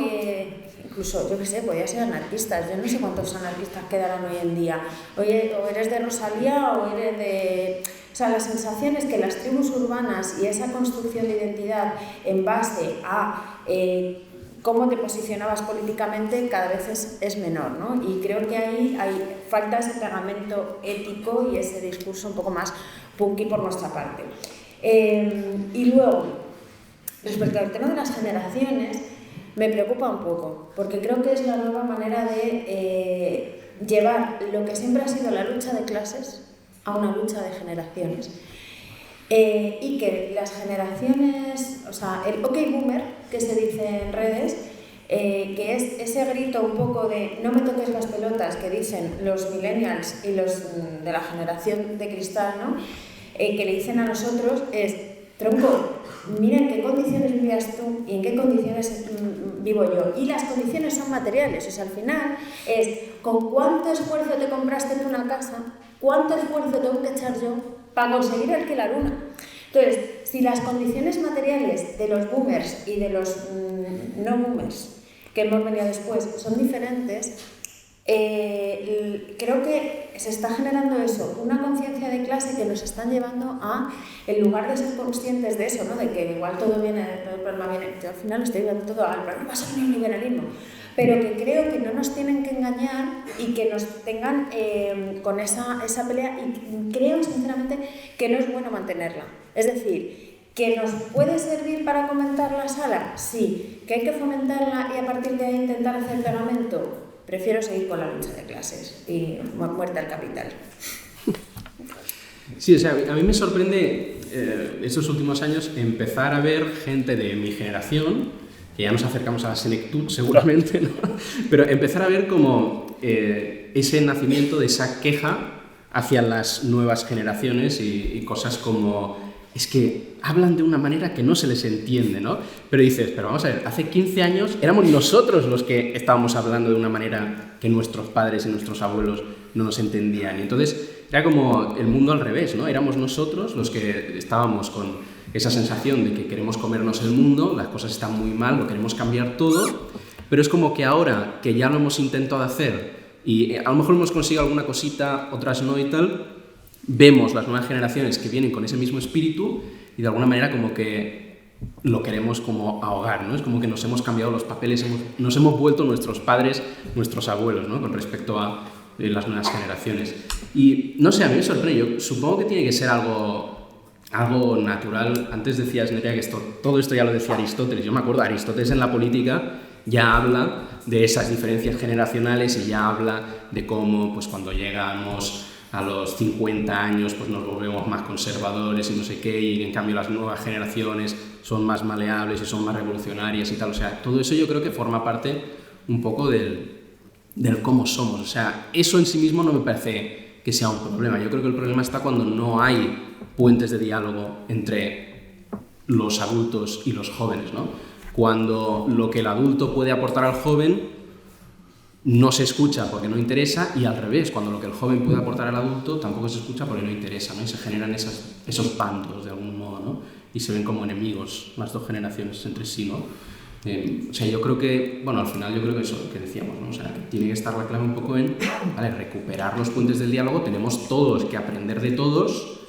Incluso, yo qué sé, podía ser anarquistas. Yo no sé cuántos anarquistas quedarán hoy en día. Oye, o eres de Rosalía o eres de... O sea, la sensación es que las tribus urbanas y esa construcción de identidad en base a cómo te posicionabas políticamente cada vez es menor, ¿no? Y creo que ahí falta ese pegamento ético y ese discurso un poco más punky por nuestra parte. Y luego, respecto al tema de las generaciones, me preocupa un poco, porque creo que es la nueva manera de llevar lo que siempre ha sido la lucha de clases a una lucha de generaciones. Y que las generaciones, o sea, el OK Boomer, que se dice en redes, que es ese grito un poco de no me toques las pelotas que dicen los millennials y los de la generación de cristal, ¿no? Que le dicen a nosotros es, tronco, mira en qué condiciones vivías tú y en qué condiciones vivo yo. Y las condiciones son materiales, o sea, al final es con cuánto esfuerzo te compraste tú una casa, cuánto esfuerzo tengo que echar yo para conseguir alquilar una. Entonces, si las condiciones materiales de los boomers y de los no boomers que hemos venido después son diferentes, creo que se está generando eso, una conciencia de clase que nos están llevando a, en lugar de ser conscientes de eso, ¿no? De que igual todo el problema viene, yo al final estoy viendo todo al problema es el neoliberalismo, pero que creo que no nos tienen que engañar y que nos tengan con esa pelea, y creo sinceramente que no es bueno mantenerla. Es decir, ¿que nos puede servir para comentar la sala? Sí. ¿Que hay que fomentarla y a partir de ahí intentar hacer pegamento? Prefiero seguir con la lucha de clases y muerte al capital. Sí, o sea, a mí me sorprende estos últimos años empezar a ver gente de mi generación, que ya nos acercamos a la senectud seguramente, ¿no? Pero empezar a ver como ese nacimiento de esa queja hacia las nuevas generaciones y cosas como... Es que hablan de una manera que no se les entiende, ¿no? Pero dices, pero vamos a ver, hace 15 años éramos nosotros los que estábamos hablando de una manera que nuestros padres y nuestros abuelos no nos entendían. Y entonces era como el mundo al revés, ¿no? Éramos nosotros los que estábamos con esa sensación de que queremos comernos el mundo, las cosas están muy mal, lo queremos cambiar todo, pero es como que ahora que ya lo hemos intentado hacer y a lo mejor hemos conseguido alguna cosita, otras no y tal, vemos las nuevas generaciones que vienen con ese mismo espíritu y de alguna manera como que lo queremos como ahogar, ¿no? Es como que nos hemos cambiado los papeles, nos hemos vuelto nuestros padres, nuestros abuelos, ¿no? Con respecto a las nuevas generaciones. Y no sé, a mí me sorprende, yo supongo que tiene que ser algo natural. Antes decías, Nerea, que todo esto ya lo decía Aristóteles. Yo me acuerdo, Aristóteles en la política ya habla de esas diferencias generacionales y ya habla de cómo pues cuando llegamos a los 50 años pues nos volvemos más conservadores y no sé qué, y en cambio las nuevas generaciones son más maleables y son más revolucionarias y tal. O sea, todo eso yo creo que forma parte un poco del cómo somos. O sea, eso en sí mismo no me parece que sea un problema. Yo creo que el problema está cuando no hay puentes de diálogo entre los adultos y los jóvenes, ¿no? Cuando lo que el adulto puede aportar al joven no se escucha porque no interesa, y al revés, cuando lo que el joven puede aportar al adulto tampoco se escucha porque no interesa, ¿no? Y se generan esos bandos de algún modo, ¿no? Y se ven como enemigos las dos generaciones entre sí, ¿no? O sea, yo creo que, bueno, al final yo creo que eso que decíamos, ¿no? O sea, que tiene que estar la clave un poco en, vale, recuperar los puentes del diálogo. Tenemos todos que aprender de todos.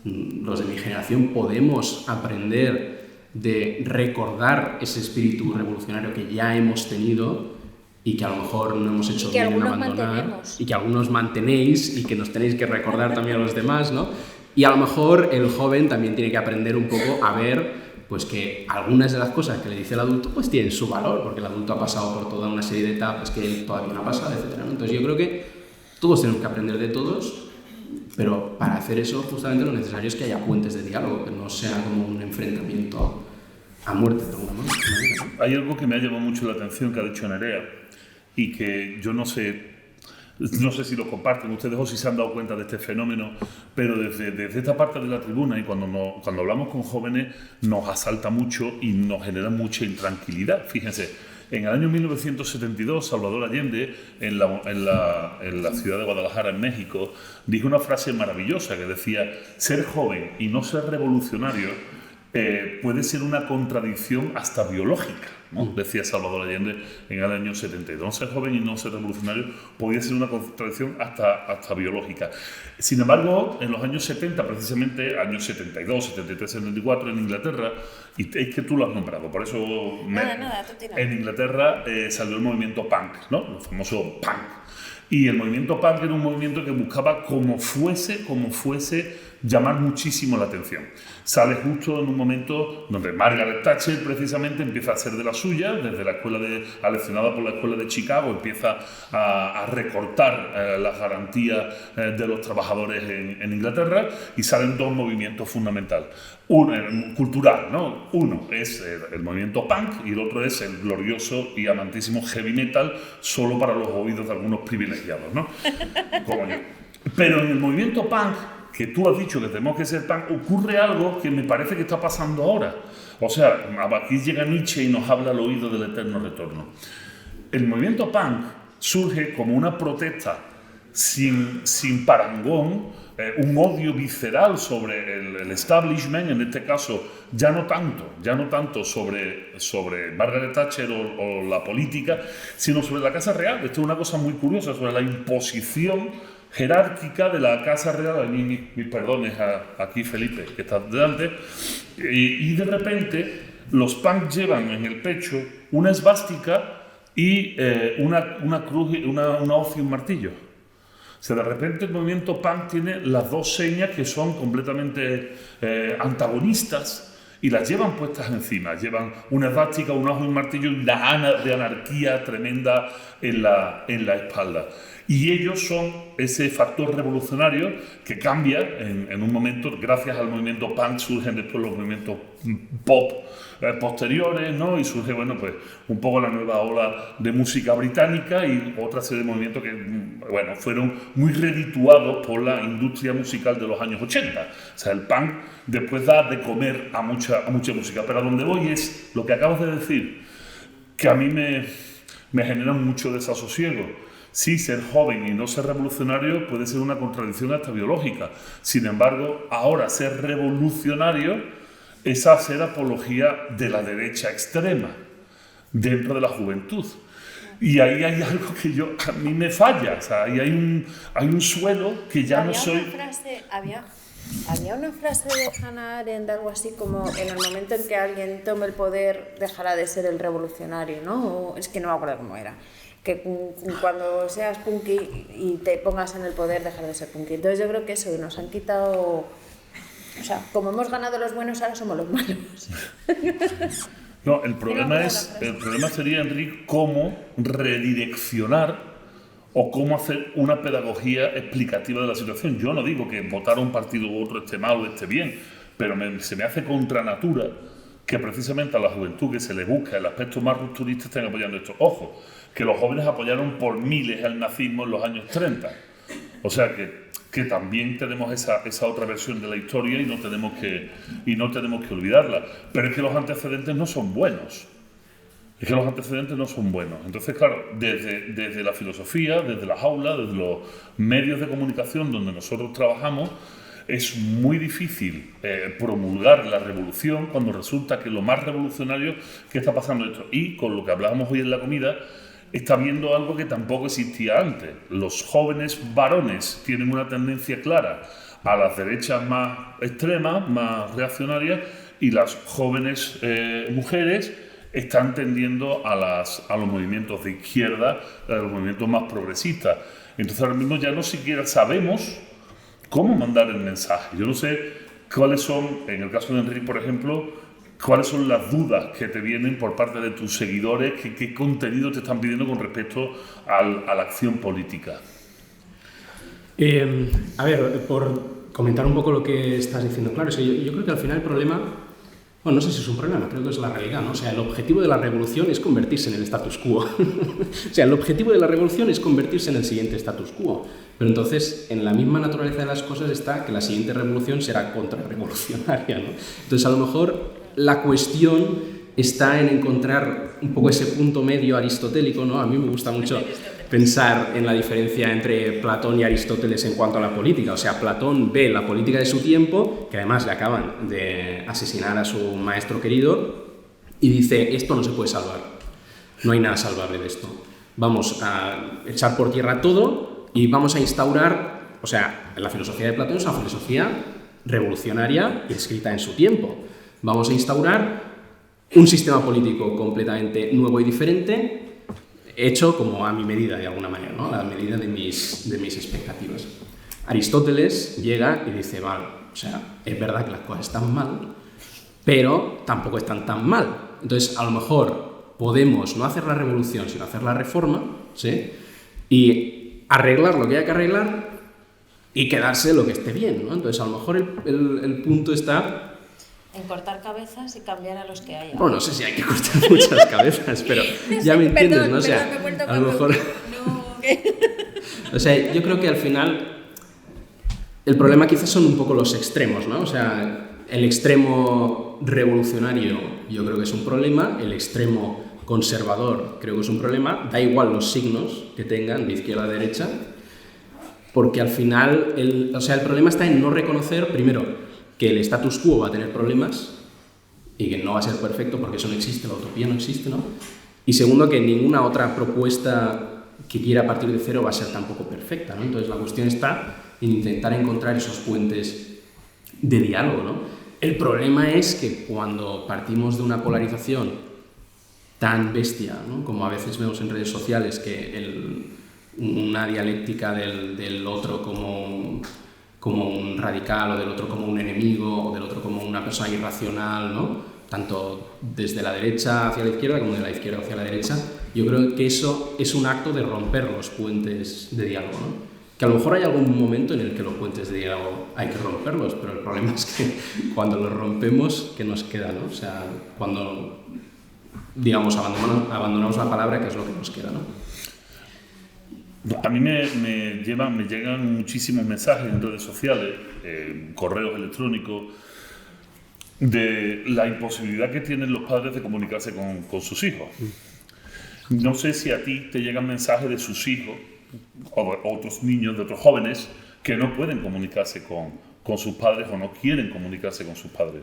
Los de mi generación podemos aprender de recordar ese espíritu revolucionario que ya hemos tenido y que a lo mejor no hemos hecho bien en abandonar, y que algunos mantenéis y que nos tenéis que recordar también a los demás, ¿no? Y a lo mejor el joven también tiene que aprender un poco a ver pues que algunas de las cosas que le dice el adulto pues tienen su valor, porque el adulto ha pasado por toda una serie de etapas que él todavía no ha pasado, etc. Entonces yo creo que todos tenemos que aprender de todos, pero para hacer eso justamente lo necesario es que haya puentes de diálogo, que no sea como un enfrentamiento a muerte de alguna manera. Hay algo que me ha llamado mucho la atención que ha dicho Nerea y que yo no sé si lo comparten ustedes o si se han dado cuenta de este fenómeno, pero desde esta parte de la tribuna y cuando hablamos con jóvenes nos asalta mucho y nos genera mucha intranquilidad. Fíjense, en el año 1972 Salvador Allende en la ciudad de Guadalajara, en México, dijo una frase maravillosa que decía: ser joven y no ser revolucionario puede ser una contradicción hasta biológica, ¿no? Decía Salvador Allende en el año 72. Ser joven y no ser revolucionario podía ser una contradicción hasta biológica. Sin embargo, en los años 70, precisamente, años 72, 73, 74, en Inglaterra, y es que tú lo has nombrado, por eso en Inglaterra salió el movimiento punk, ¿no? El famoso punk. Y el movimiento punk era un movimiento que buscaba como fuese llamar muchísimo la atención. Sale justo en un momento donde Margaret Thatcher precisamente empieza a hacer de la suya, desde la escuela aleccionada por la escuela de Chicago, empieza a recortar las garantías de los trabajadores en Inglaterra, y salen dos movimientos fundamentales. Uno cultural, ¿no? Uno es el movimiento punk y el otro es el glorioso y amantísimo heavy metal, solo para los oídos de algunos privilegiados, ¿no? Como yo. Pero en el movimiento punk, que tú has dicho que tenemos que ser punk, ocurre algo que me parece que está pasando ahora. O sea, aquí llega Nietzsche y nos habla al oído del eterno retorno. El movimiento punk surge como una protesta sin parangón, un odio visceral sobre el establishment, en este caso ya no tanto sobre Margaret Thatcher o la política, sino sobre la Casa Real. Esto es una cosa muy curiosa, sobre la imposición jerárquica de la Casa Real. Mis perdones aquí Felipe, que está delante, y de repente los punk llevan en el pecho una esvástica y una cruz, una hoz y un martillo. O sea, de repente el movimiento punk tiene las dos señas que son completamente antagonistas y las llevan puestas encima. Llevan una esvástica, un hoz y un martillo y una ana de anarquía tremenda en la espalda. Y ellos son ese factor revolucionario que cambia en un momento. Gracias al movimiento punk surgen después los movimientos pop posteriores, ¿no? Y surge, bueno, pues un poco la nueva ola de música británica y otra serie de movimientos que, bueno, fueron muy redituados por la industria musical de los años 80. O sea, el punk después da de comer a mucha música. Pero a donde voy es lo que acabas de decir, que a mí me genera mucho desasosiego. Sí, ser joven y no ser revolucionario puede ser una contradicción hasta biológica. Sin embargo, ahora ser revolucionario es hacer apología de la derecha extrema dentro de la juventud. Y ahí hay algo que a mí me falla. O sea, ahí hay un suelo que ya no soy... Había una frase de Hannah Arendt, algo así como: en el momento en que alguien tome el poder dejará de ser el revolucionario, ¿no? O, es que no me acuerdo cómo era. Que cuando seas punky y te pongas en el poder, dejar de ser punky. Entonces yo creo que eso, nos han quitado... O sea, como hemos ganado los buenos, ahora somos los malos. No, el problema sería, Enrique, cómo redireccionar o cómo hacer una pedagogía explicativa de la situación. Yo no digo que votar a un partido u otro esté mal o esté bien, pero se me hace contra natura que precisamente a la juventud que se le busca el aspecto más rupturista estén apoyando esto. Ojo, que los jóvenes apoyaron por miles el nazismo en los años 30. O sea que también tenemos esa otra versión de la historia y no tenemos que olvidarla. Pero es que los antecedentes no son buenos. Entonces, claro, desde la filosofía, desde las aulas, desde los medios de comunicación donde nosotros trabajamos, es muy difícil promulgar la revolución cuando resulta que lo más revolucionario que está pasando esto. Y con lo que hablábamos hoy en la comida, está viendo algo que tampoco existía antes. Los jóvenes varones tienen una tendencia clara a las derechas más extremas, más reaccionarias, y las jóvenes mujeres están tendiendo a los movimientos de izquierda, a los movimientos más progresistas. Entonces ahora mismo ya no siquiera sabemos cómo mandar el mensaje. Yo no sé cuáles son, en el caso de Enrique, por ejemplo, cuáles son las dudas que te vienen por parte de tus seguidores, qué contenido te están pidiendo con respecto a la acción política. A ver, por comentar un poco lo que estás diciendo, claro, yo creo que al final el problema, bueno, no sé si es un problema, creo que es la realidad, ¿no? O sea, el objetivo de la revolución es convertirse en el status quo. O sea, el objetivo de la revolución es convertirse en el siguiente status quo. Pero entonces, en la misma naturaleza de las cosas está que la siguiente revolución será contrarrevolucionaria, ¿no? Entonces, a lo mejor la cuestión está en encontrar un poco ese punto medio aristotélico, ¿no? A mí me gusta mucho pensar en la diferencia entre Platón y Aristóteles en cuanto a la política. O sea, Platón ve la política de su tiempo, que además le acaban de asesinar a su maestro querido, y dice, esto no se puede salvar, no hay nada salvable de esto. Vamos a echar por tierra todo y vamos a instaurar, o sea, la filosofía de Platón es una filosofía revolucionaria y escrita en su tiempo. Vamos a instaurar un sistema político completamente nuevo y diferente, hecho como a mi medida, de alguna manera, ¿no? A la medida de mis expectativas. Aristóteles llega y dice, vale, o sea, es verdad que las cosas están mal, pero tampoco están tan mal. Entonces, a lo mejor podemos no hacer la revolución, sino hacer la reforma, ¿sí? Y arreglar lo que haya que arreglar y quedarse lo que esté bien, ¿no? Entonces, a lo mejor el punto está en cortar cabezas y cambiar a los que haya. Bueno, no sé si hay que cortar muchas cabezas, pero no ya me entiendes, perdón, ¿no? O sea, a lo mejor... O sea, yo creo que al final el problema quizás son un poco los extremos, ¿no? O sea, el extremo revolucionario yo creo que es un problema, el extremo conservador creo que es un problema, da igual los signos que tengan de izquierda a derecha, porque al final el problema está en no reconocer, primero, que el status quo va a tener problemas y que no va a ser perfecto porque eso no existe, la utopía no existe, ¿no? Y segundo, que ninguna otra propuesta que quiera partir de cero va a ser tampoco perfecta, ¿no? Entonces la cuestión está en intentar encontrar esos puentes de diálogo, ¿no? El problema es que cuando partimos de una polarización tan bestia, ¿no? Como a veces vemos en redes sociales, que una dialéctica del otro como un radical, o del otro como un enemigo, o del otro como una persona irracional, ¿no? Tanto desde la derecha hacia la izquierda como de la izquierda hacia la derecha. Yo creo que eso es un acto de romper los puentes de diálogo, ¿no? Que a lo mejor hay algún momento en el que los puentes de diálogo hay que romperlos, pero el problema es que cuando los rompemos, ¿qué nos queda, no? O sea, cuando, digamos, abandonamos la palabra, ¿qué es lo que nos queda, no? A mí me llegan muchísimos mensajes en redes sociales, correos electrónicos, de la imposibilidad que tienen los padres de comunicarse con sus hijos. No sé si a ti te llegan mensajes de sus hijos o de otros niños, de otros jóvenes, que no pueden comunicarse con sus padres o no quieren comunicarse con sus padres.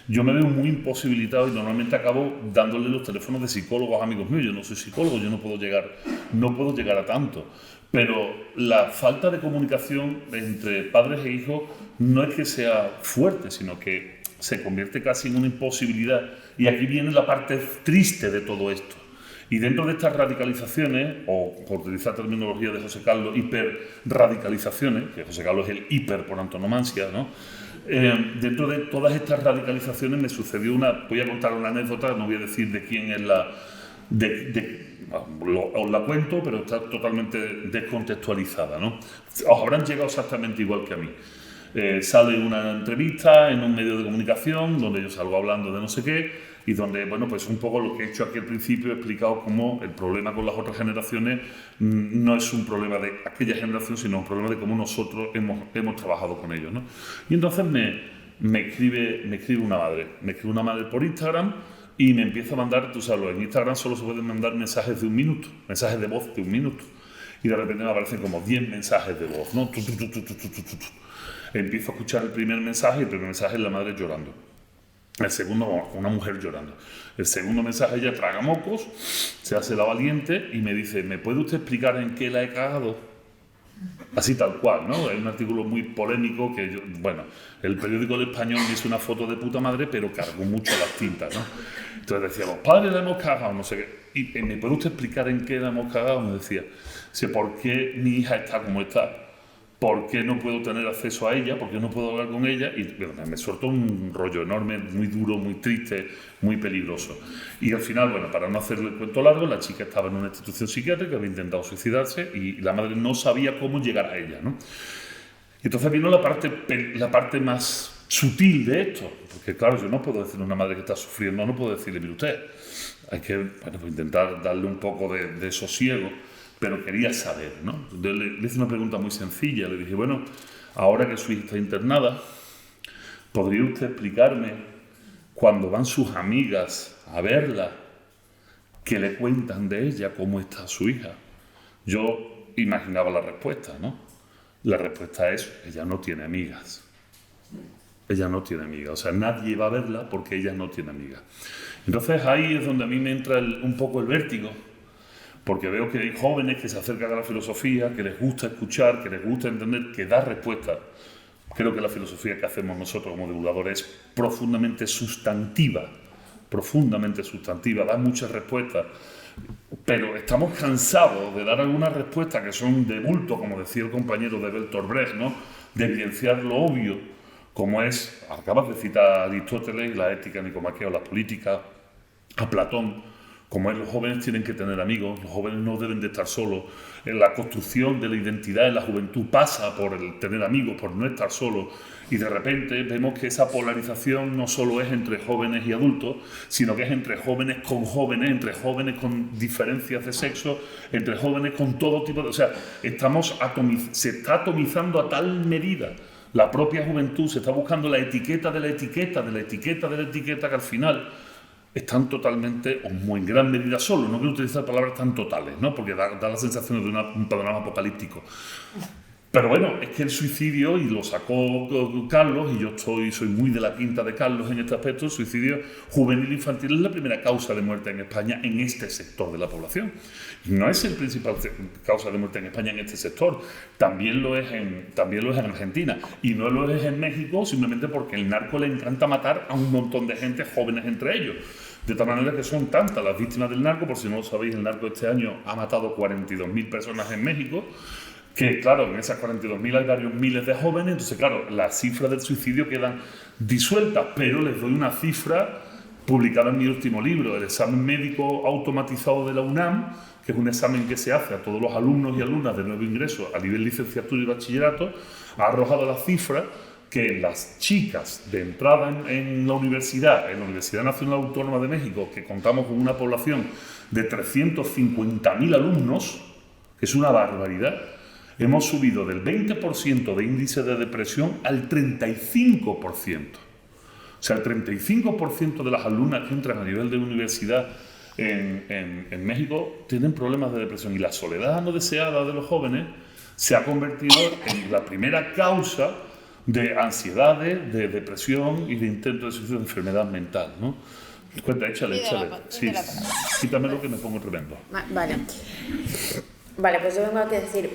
Yo me veo muy imposibilitado y normalmente acabo dándole los teléfonos de psicólogos a amigos míos. Yo no soy psicólogo, yo no puedo llegar a tanto. Pero la falta de comunicación entre padres e hijos no es que sea fuerte, sino que se convierte casi en una imposibilidad. Y aquí viene la parte triste de todo esto. Y dentro de estas radicalizaciones, o por utilizar terminología de José Carlos, hiperradicalizaciones, que José Carlos es el hiper por antonomasia, ¿no? Dentro de todas estas radicalizaciones me sucedió voy a contar una anécdota, no voy a decir de quién es os la cuento, pero está totalmente descontextualizada, ¿no? Os habrán llegado exactamente igual que a mí. Sale una entrevista en un medio de comunicación donde yo salgo hablando de no sé qué y donde, bueno, pues un poco lo que he hecho aquí al principio he explicado cómo el problema con las otras generaciones no es un problema de aquella generación, sino un problema de cómo nosotros hemos trabajado con ellos, ¿no? Y entonces me escribe una madre por Instagram y me empieza a mandar, tú sabes, en Instagram solo se pueden mandar mensajes de 1 minuto, mensajes de voz de 1 minuto. y de repente me aparecen como 10 mensajes de voz, ¿no? Empiezo a escuchar el primer mensaje, es la madre llorando. El segundo, una mujer llorando. El segundo mensaje, ella traga mocos, se hace la valiente y me dice, ¿me puede usted explicar en qué la he cagado? Así tal cual, ¿no? Es un artículo muy polémico que el periódico El Español me hizo una foto de puta madre, pero cargó mucho las tintas, ¿no? Entonces decíamos, padre, la hemos cagado, no sé qué. Y ¿me puede usted explicar en qué la hemos cagado? Me decía, ¿por qué mi hija está como está? ¿Por qué no puedo tener acceso a ella? ¿Por qué no puedo hablar con ella? Y me suelto un rollo enorme, muy duro, muy triste, muy peligroso. Y al final, para no hacerle el cuento largo, la chica estaba en una institución psiquiátrica, había intentado suicidarse y la madre no sabía cómo llegar a ella, ¿no? Y entonces vino la parte más sutil de esto, porque claro, yo no puedo decirle a una madre que está sufriendo, no puedo decirle, mire usted, hay que intentar darle un poco de sosiego, pero quería saber, ¿no? Le hice una pregunta muy sencilla, le dije, ahora que su hija está internada, ¿podría usted explicarme cuando van sus amigas a verla, qué le cuentan de ella, cómo está su hija? Yo imaginaba la respuesta, ¿no? La respuesta es, ella no tiene amigas. Ella no tiene amigas, o sea, nadie va a verla porque ella no tiene amigas. Entonces ahí es donde a mí me entra un poco el vértigo, porque veo que hay jóvenes que se acercan a la filosofía, que les gusta escuchar, que les gusta entender, que da respuesta. Creo que la filosofía que hacemos nosotros como divulgadores es profundamente sustantiva, da muchas respuestas, pero estamos cansados de dar algunas respuestas que son de bulto, como decía el compañero de Bertolt Brecht, ¿no? De evidenciar lo obvio, como es, acabas de citar a Aristóteles, la ética, Nicomaqueo, las políticas, a Platón, como es, los jóvenes tienen que tener amigos, los jóvenes no deben de estar solos. La construcción de la identidad en la juventud pasa por el tener amigos, por no estar solos. Y de repente vemos que esa polarización no solo es entre jóvenes y adultos, sino que es entre jóvenes con diferencias de sexo, entre jóvenes con todo tipo de... O sea, se está atomizando a tal medida la propia juventud, se está buscando la etiqueta de la etiqueta, de la etiqueta de la etiqueta, que al final están totalmente, o muy en gran medida solos. No quiero utilizar palabras tan totales, ¿no? Porque da la sensación de un panorama apocalíptico. Pero es que el suicidio, y lo sacó Carlos, y yo soy muy de la quinta de Carlos en este aspecto, el suicidio juvenil infantil es la primera causa de muerte en España en este sector de la población. Y no es el principal causa de muerte en España en este sector, también lo es en Argentina, y no lo es en México simplemente porque el narco le encanta matar a un montón de gente, jóvenes entre ellos. De tal manera que son tantas las víctimas del narco, por si no lo sabéis, el narco este año ha matado 42.000 personas en México, que claro, en esas 42.000 hay varios miles de jóvenes, entonces claro, las cifras del suicidio quedan disueltas, pero les doy una cifra publicada en mi último libro, el examen médico automatizado de la UNAM, que es un examen que se hace a todos los alumnos y alumnas de nuevo ingreso a nivel licenciatura y bachillerato, ha arrojado la cifra que las chicas de entrada en la Universidad Nacional Autónoma de México, que contamos con una población de 350.000 alumnos, que es una barbaridad, hemos subido del 20% de índice de depresión al 35%. O sea, el 35% de las alumnas que entran a nivel de universidad en México tienen problemas de depresión. Y la soledad no deseada de los jóvenes se ha convertido en la primera causa de ansiedades, de depresión y de intento de suicidio, de enfermedad mental, ¿no? Cuenta, échale. Sí, quítame lo que me pongo tremendo. Vale, pues yo vengo aquí a decir,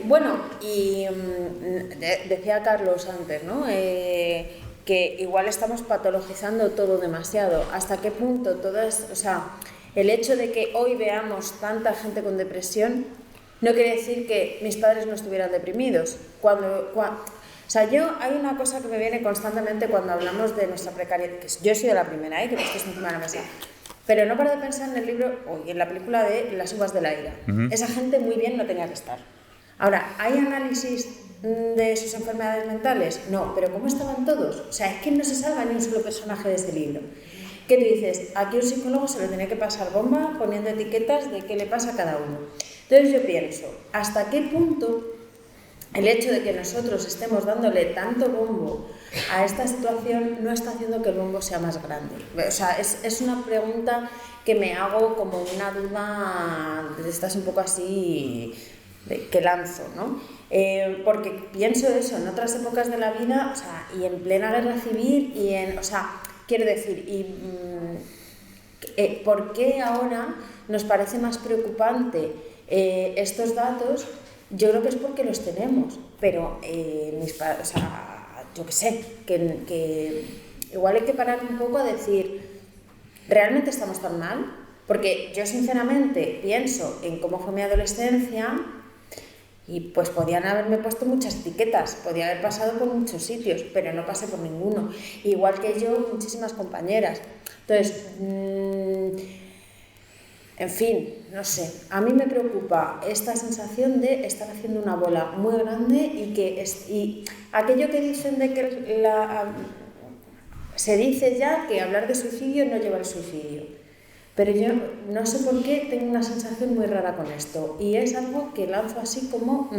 decía Carlos antes, ¿no? Que igual estamos patologizando todo demasiado. ¿Hasta qué punto el hecho de que hoy veamos tanta gente con depresión no quiere decir que mis padres no estuvieran deprimidos? Hay una cosa que me viene constantemente cuando hablamos de nuestra precariedad, que yo soy de la primera, que no estoy encima de la mesa. Pero no paro de pensar en el libro, o en la película de Las uvas de la ira. Esa gente muy bien no tenía que estar. Ahora, ¿hay análisis de sus enfermedades mentales? No, pero ¿cómo estaban todos? O sea, es que no se salva ni un solo personaje de ese libro. ¿Qué tú dices? Aquí un psicólogo se le tiene que pasar bomba poniendo etiquetas de qué le pasa a cada uno. Entonces yo pienso, ¿hasta qué punto el hecho de que nosotros estemos dándole tanto bombo a esta situación no está haciendo que el bombo sea más grande? O sea, es una pregunta que me hago como una duda, estás un poco así que lanzo, ¿no? Porque pienso eso, en otras épocas de la vida, o sea, y en plena guerra civil, o sea, quiero decir, ¿por qué ahora nos parece más preocupante estos datos? Yo creo que es porque los tenemos, pero o sea, yo qué sé, que igual hay que parar un poco a decir, ¿realmente estamos tan mal? Porque yo sinceramente pienso en cómo fue mi adolescencia y pues podían haberme puesto muchas etiquetas, podía haber pasado por muchos sitios, pero no pasé por ninguno. Igual que yo, muchísimas compañeras. Entonces, en fin, no sé, a mí me preocupa esta sensación de estar haciendo una bola muy grande y aquello que dicen de que se dice ya que hablar de suicidio no lleva al suicidio, pero yo no sé por qué tengo una sensación muy rara con esto y es algo que lanzo así como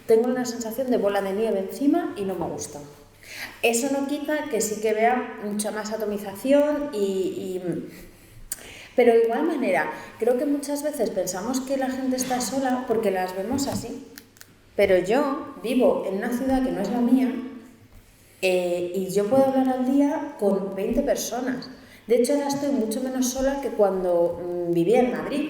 tengo una sensación de bola de nieve encima y no me gusta. Eso no quita que sí que vea mucha más atomización pero de igual manera, creo que muchas veces pensamos que la gente está sola porque las vemos así. Pero yo vivo en una ciudad que no es la mía y yo puedo hablar al día con 20 personas. De hecho, ahora estoy mucho menos sola que cuando vivía en Madrid,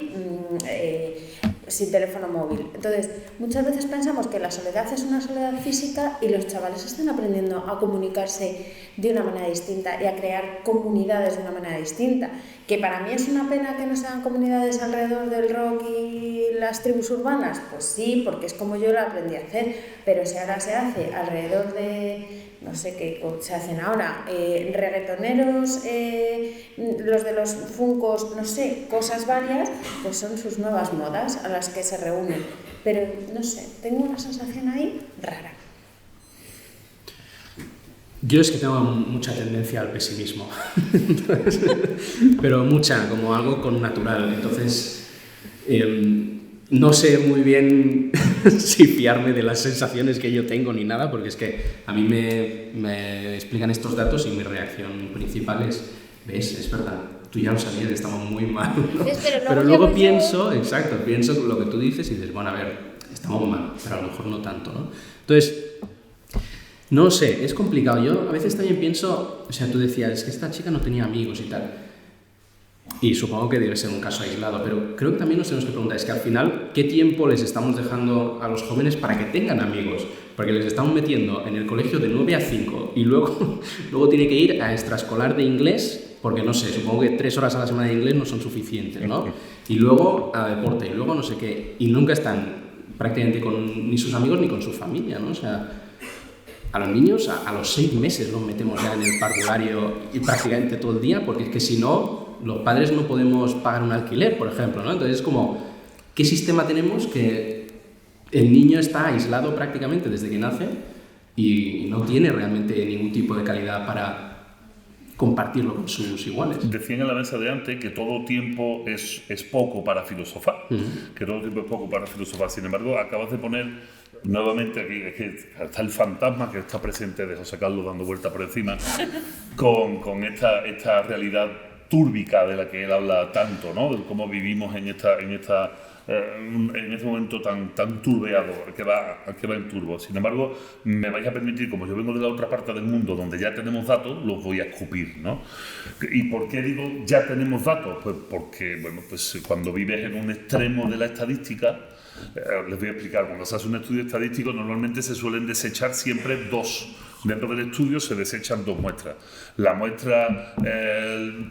sin teléfono móvil. Entonces, muchas veces pensamos que la soledad es una soledad física y los chavales están aprendiendo a comunicarse de una manera distinta y a crear comunidades de una manera distinta. Que para mí es una pena que no sean comunidades alrededor del rock y las tribus urbanas, pues sí, porque es como yo lo aprendí a hacer, pero si ahora se hace alrededor de, no sé qué se hacen ahora, reggaetoneros, los de los funcos, no sé, cosas varias, pues son sus nuevas modas a las que se reúnen. Pero no sé, tengo una sensación ahí rara. Yo es que tengo mucha tendencia al pesimismo, pero mucha, como algo connatural. Entonces, no sé muy bien si fiarme de las sensaciones que yo tengo ni nada, porque es que a mí me explican estos datos y mi reacción principal es, ves, es verdad, tú ya lo sabías, estamos muy mal, ¿no? Pero luego pienso lo que tú dices y dices, bueno, a ver, estamos mal, pero a lo mejor no tanto, ¿no? Entonces, no sé, es complicado. Yo a veces también pienso, o sea, tú decías, es que esta chica no tenía amigos y tal. Y supongo que debe ser un caso aislado, pero creo que también nos tenemos que preguntar, es que al final, ¿qué tiempo les estamos dejando a los jóvenes para que tengan amigos? Porque les estamos metiendo en el colegio de 9 a 5 y luego tiene que ir a extraescolar de inglés, porque no sé, supongo que 3 horas a la semana de inglés no son suficientes, ¿no? Y luego a deporte, y luego no sé qué, y nunca están prácticamente con ni sus amigos ni con su familia, ¿no? O sea, a los niños a los 6 meses los metemos ya en el parvulario y prácticamente todo el día, porque es que si no, los padres no podemos pagar un alquiler, por ejemplo, ¿no? Entonces es como, ¿qué sistema tenemos que el niño está aislado prácticamente desde que nace y no tiene realmente ningún tipo de calidad para compartirlo con sus iguales? Decían en la mesa de antes que todo tiempo es poco para filosofar, que todo tiempo es poco para filosofar. Sin embargo, acabas de poner nuevamente aquí, es que está el fantasma que está presente de José Carlos dando vuelta por encima con esta realidad túrbica de la que él habla tanto, ¿no? De cómo vivimos en este momento tan turbeado, que va en turbo. Sin embargo, me vais a permitir, como yo vengo de la otra parte del mundo donde ya tenemos datos, los voy a escupir, ¿no? ¿Y por qué digo ya tenemos datos? Pues porque, bueno, pues cuando vives en un extremo de la estadística, les voy a explicar, cuando se hace un estudio estadístico normalmente se suelen desechar siempre 2. Dentro del estudio se desechan 2 muestras. La muestra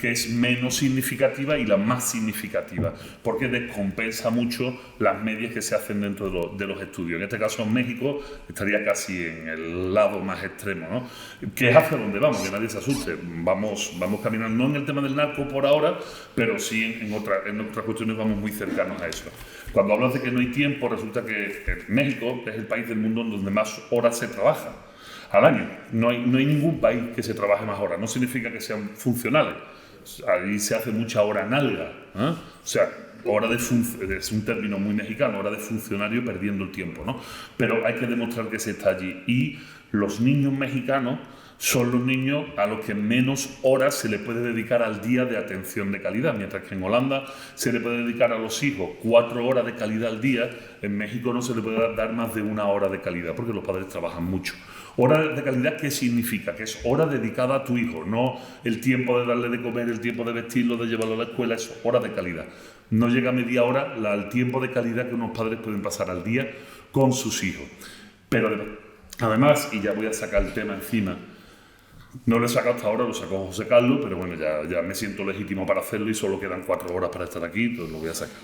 que es menos significativa y la más significativa, porque descompensa mucho las medias que se hacen dentro de los estudios. En este caso, en México estaría casi en el lado más extremo, ¿no? Que es hacia donde vamos, que nadie se asuste. Vamos caminando, no en el tema del narco por ahora, pero sí en otras cuestiones vamos muy cercanos a eso. Cuando hablas de que no hay tiempo, resulta que México es el país del mundo en donde más horas se trabaja al año. No hay ningún país que se trabaje más horas. No significa que sean funcionales. Ahí se hace mucha hora nalga, ¿eh? O sea, es un término muy mexicano, hora de funcionario perdiendo el tiempo, ¿no? Pero hay que demostrar que se está allí. Y los niños mexicanos son los niños a los que menos horas se le puede dedicar al día de atención de calidad, mientras que en Holanda se le puede dedicar a los hijos 4 horas de calidad al día, en México no se le puede dar más de 1 hora de calidad, porque los padres trabajan mucho. Hora de calidad, ¿qué significa? Que es hora dedicada a tu hijo, no el tiempo de darle de comer, el tiempo de vestirlo, de llevarlo a la escuela, es hora de calidad. No llega a media hora el tiempo de calidad que unos padres pueden pasar al día con sus hijos. Pero además, y ya voy a sacar el tema encima, no lo he sacado hasta ahora, lo sacó José Carlos, pero bueno, ya me siento legítimo para hacerlo y solo quedan 4 horas para estar aquí, entonces lo voy a sacar.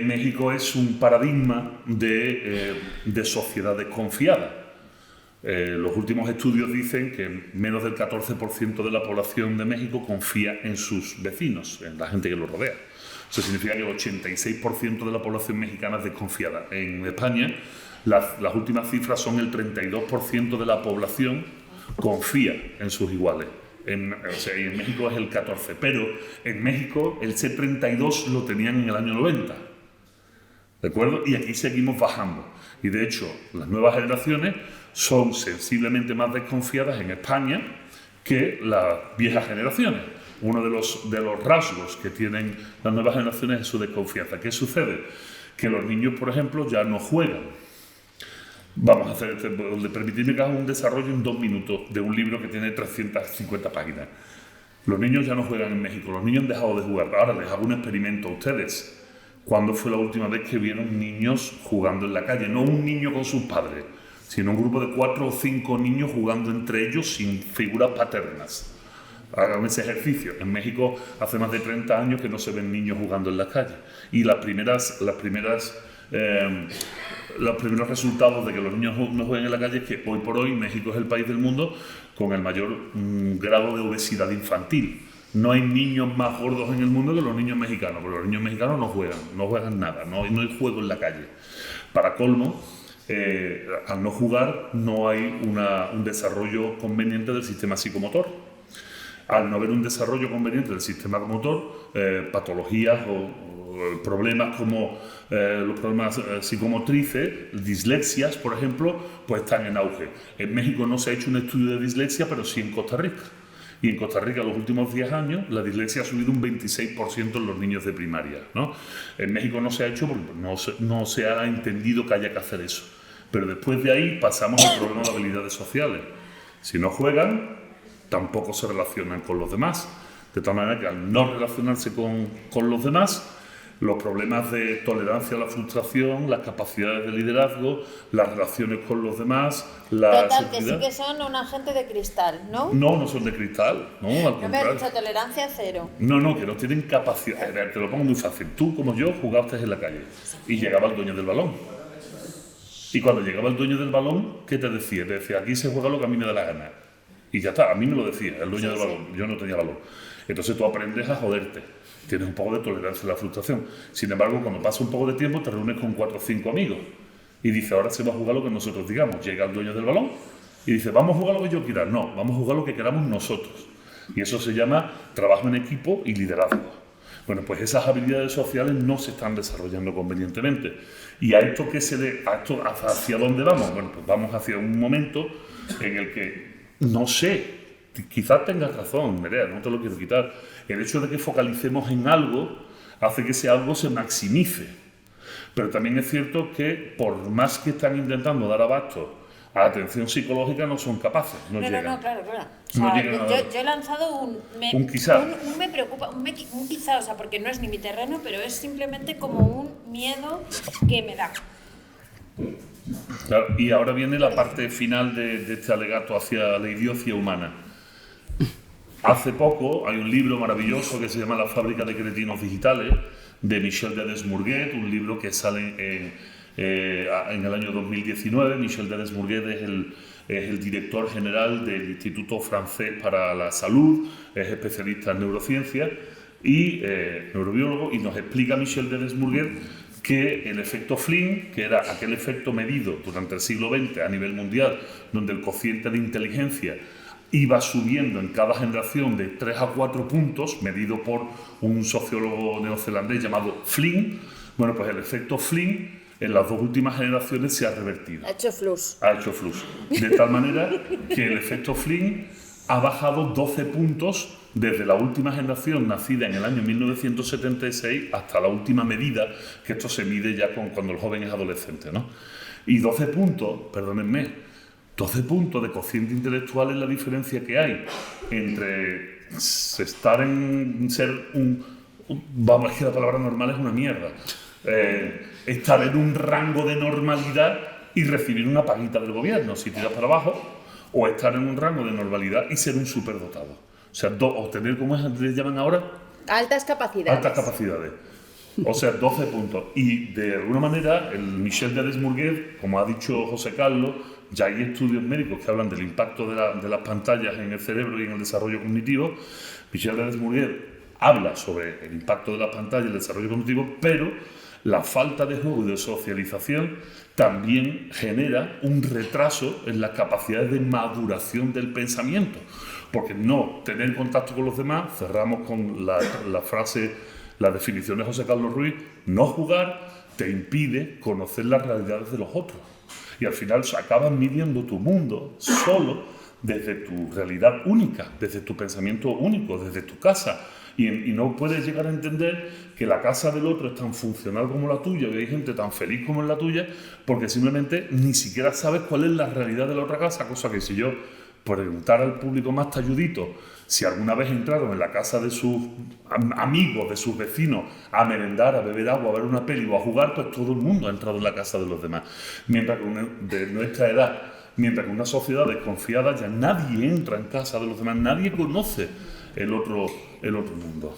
México es un paradigma de sociedad desconfiada. Los últimos estudios dicen que menos del 14% de la población de México confía en sus vecinos, en la gente que los rodea. Eso significa que el 86% de la población mexicana es desconfiada. En España, las últimas cifras son el 32% de la población confía en sus iguales. En México es el 14%, pero en México el C32 lo tenían en el año 90. ¿De acuerdo? Y aquí seguimos bajando. Y de hecho, las nuevas generaciones son sensiblemente más desconfiadas en España que las viejas generaciones. Uno de los rasgos que tienen las nuevas generaciones es su desconfianza. ¿Qué sucede? Que los niños, por ejemplo, ya no juegan. Vamos a hacer, permitidme que haga un desarrollo en 2 minutos de un libro que tiene 350 páginas. Los niños ya no juegan en México, los niños han dejado de jugar. Ahora les hago un experimento a ustedes. ¿Cuándo fue la última vez que vieron niños jugando en la calle? No un niño con sus padres, sino un grupo de 4 o 5 niños jugando entre ellos sin figuras paternas. Hagan ese ejercicio. En México hace más de 30 años que no se ven niños jugando en las calles. Y los primeros resultados de que los niños no jueguen en la calle es que hoy por hoy México es el país del mundo con el mayor grado de obesidad infantil. No hay niños más gordos en el mundo que los niños mexicanos, porque los niños mexicanos no juegan nada, no hay juego en la calle. Para colmo, al no jugar no hay un desarrollo conveniente del sistema psicomotor. Al no haber un desarrollo conveniente del sistema motor, patologías o problemas como los problemas psicomotrices, dislexias, por ejemplo, pues están en auge. En México no se ha hecho un estudio de dislexia, pero sí en Costa Rica. Y en Costa Rica, en los últimos 10 años, la dislexia ha subido un 26% en los niños de primaria, ¿no? En México no se ha hecho porque no se ha entendido que haya que hacer eso. Pero después de ahí pasamos al problema de habilidades sociales. Si no juegan, tampoco se relacionan con los demás. De tal manera que al no relacionarse con los demás, los problemas de tolerancia a la frustración, las capacidades de liderazgo, las relaciones con los demás, la total, que sí que son un agente de cristal, ¿no? No son de cristal, no, al contrario. No me has dicho tolerancia cero. No, que no tienen capacidad. Te lo pongo muy fácil. Tú, como yo, jugaste en la calle y llegaba el dueño del balón. Y cuando llegaba el dueño del balón, ¿qué te decía? Te decía, aquí se juega lo que a mí me da la gana. Y ya está, a mí me lo decía el dueño del balón, yo no tenía balón. Entonces tú aprendes a joderte, tienes un poco de tolerancia a la frustración. Sin embargo, cuando pasa un poco de tiempo, te reúnes con 4 o 5 amigos y dices, ahora se va a jugar lo que nosotros digamos. Llega el dueño del balón y dice, vamos a jugar lo que yo quiera. No, vamos a jugar lo que queramos nosotros. Y eso se llama trabajo en equipo y liderazgo. Bueno, pues esas habilidades sociales no se están desarrollando convenientemente. ¿Y a esto hacia dónde vamos? Bueno, pues vamos hacia un momento en el que, no sé, quizás tengas razón, Nerea, no te lo quiero quitar. El hecho de que focalicemos en algo hace que ese algo se maximice. Pero también es cierto que por más que están intentando dar abasto a la atención psicológica, no son capaces, no llegan. No, claro. O sea, yo he lanzado un quizá. Me preocupa, un quizá, o sea, porque no es ni mi terreno, pero es simplemente como un miedo que me da. Claro, y ahora viene la parte final de este alegato hacia la idiocia humana. Hace poco hay un libro maravilloso que se llama La fábrica de cretinos digitales, de Michel de Desmourguet, un libro que sale en el año 2019. Michel de Desmourguet es el director general del Instituto Francés para la Salud, es especialista en neurociencia y neurobiólogo, y nos explica Michel de Desmourguet que el efecto Flynn, que era aquel efecto medido durante el siglo XX a nivel mundial, donde el cociente de inteligencia iba subiendo en cada generación de 3 a 4 puntos, medido por un sociólogo neozelandés llamado Flynn. Bueno, pues el efecto Flynn en las 2 últimas generaciones se ha revertido. Ha hecho flux. Ha hecho flux. De tal manera que el efecto Flynn ha bajado 12 puntos desde la última generación nacida en el año 1976 hasta la última medida, que esto se mide ya cuando el joven es adolescente, ¿no? Y 12 puntos, perdónenme, 12 puntos de cociente intelectual es la diferencia que hay entre estar en ser vamos, es que la palabra normal es una mierda. Estar en un rango de normalidad y recibir una paguita del gobierno si tiras para abajo, o estar en un rango de normalidad y ser un superdotado. O sea, o tener, ¿cómo le llaman ahora? Altas capacidades. Altas capacidades. O sea, 12 puntos. Y de alguna manera, el Michel de Desmourguet, como ha dicho José Carlos, ya hay estudios médicos que hablan del impacto de las pantallas en el cerebro y en el desarrollo cognitivo. Michel de Desmourguet habla sobre el impacto de las pantallas y el desarrollo cognitivo, pero la falta de juego y de socialización también genera un retraso en las capacidades de maduración del pensamiento. Porque no tener contacto con los demás, cerramos con la frase, la definición de José Carlos Ruiz, no jugar te impide conocer las realidades de los otros. Y al final acabas midiendo tu mundo solo desde tu realidad única, desde tu pensamiento único, desde tu casa. Y no puedes llegar a entender que la casa del otro es tan funcional como la tuya, que hay gente tan feliz como es la tuya, porque simplemente ni siquiera sabes cuál es la realidad de la otra casa, cosa que si yo preguntar al público más talludito si alguna vez entraron en la casa de sus amigos, de sus vecinos, a merendar, a beber agua, a ver una peli o a jugar, pues todo el mundo ha entrado en la casa de los demás. Mientras que de nuestra edad, mientras que una sociedad desconfiada, ya nadie entra en casa de los demás, nadie conoce el otro mundo.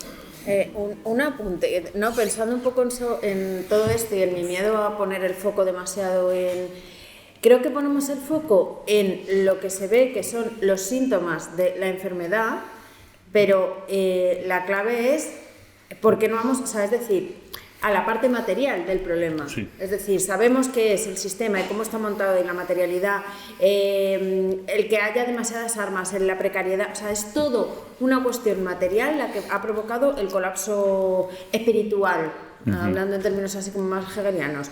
Un apunte, ¿no? Pensando un poco en todo esto y en mi miedo a poner el foco demasiado en... Creo que ponemos el foco en lo que se ve que son los síntomas de la enfermedad, pero la clave es por qué no vamos, o sea, es decir, a la parte material del problema. Sí. Es decir, sabemos qué es el sistema y cómo está montado y la materialidad, el que haya demasiadas armas, en la precariedad, o sea, es todo una cuestión material la que ha provocado el colapso espiritual, hablando en términos así como más hegelianos.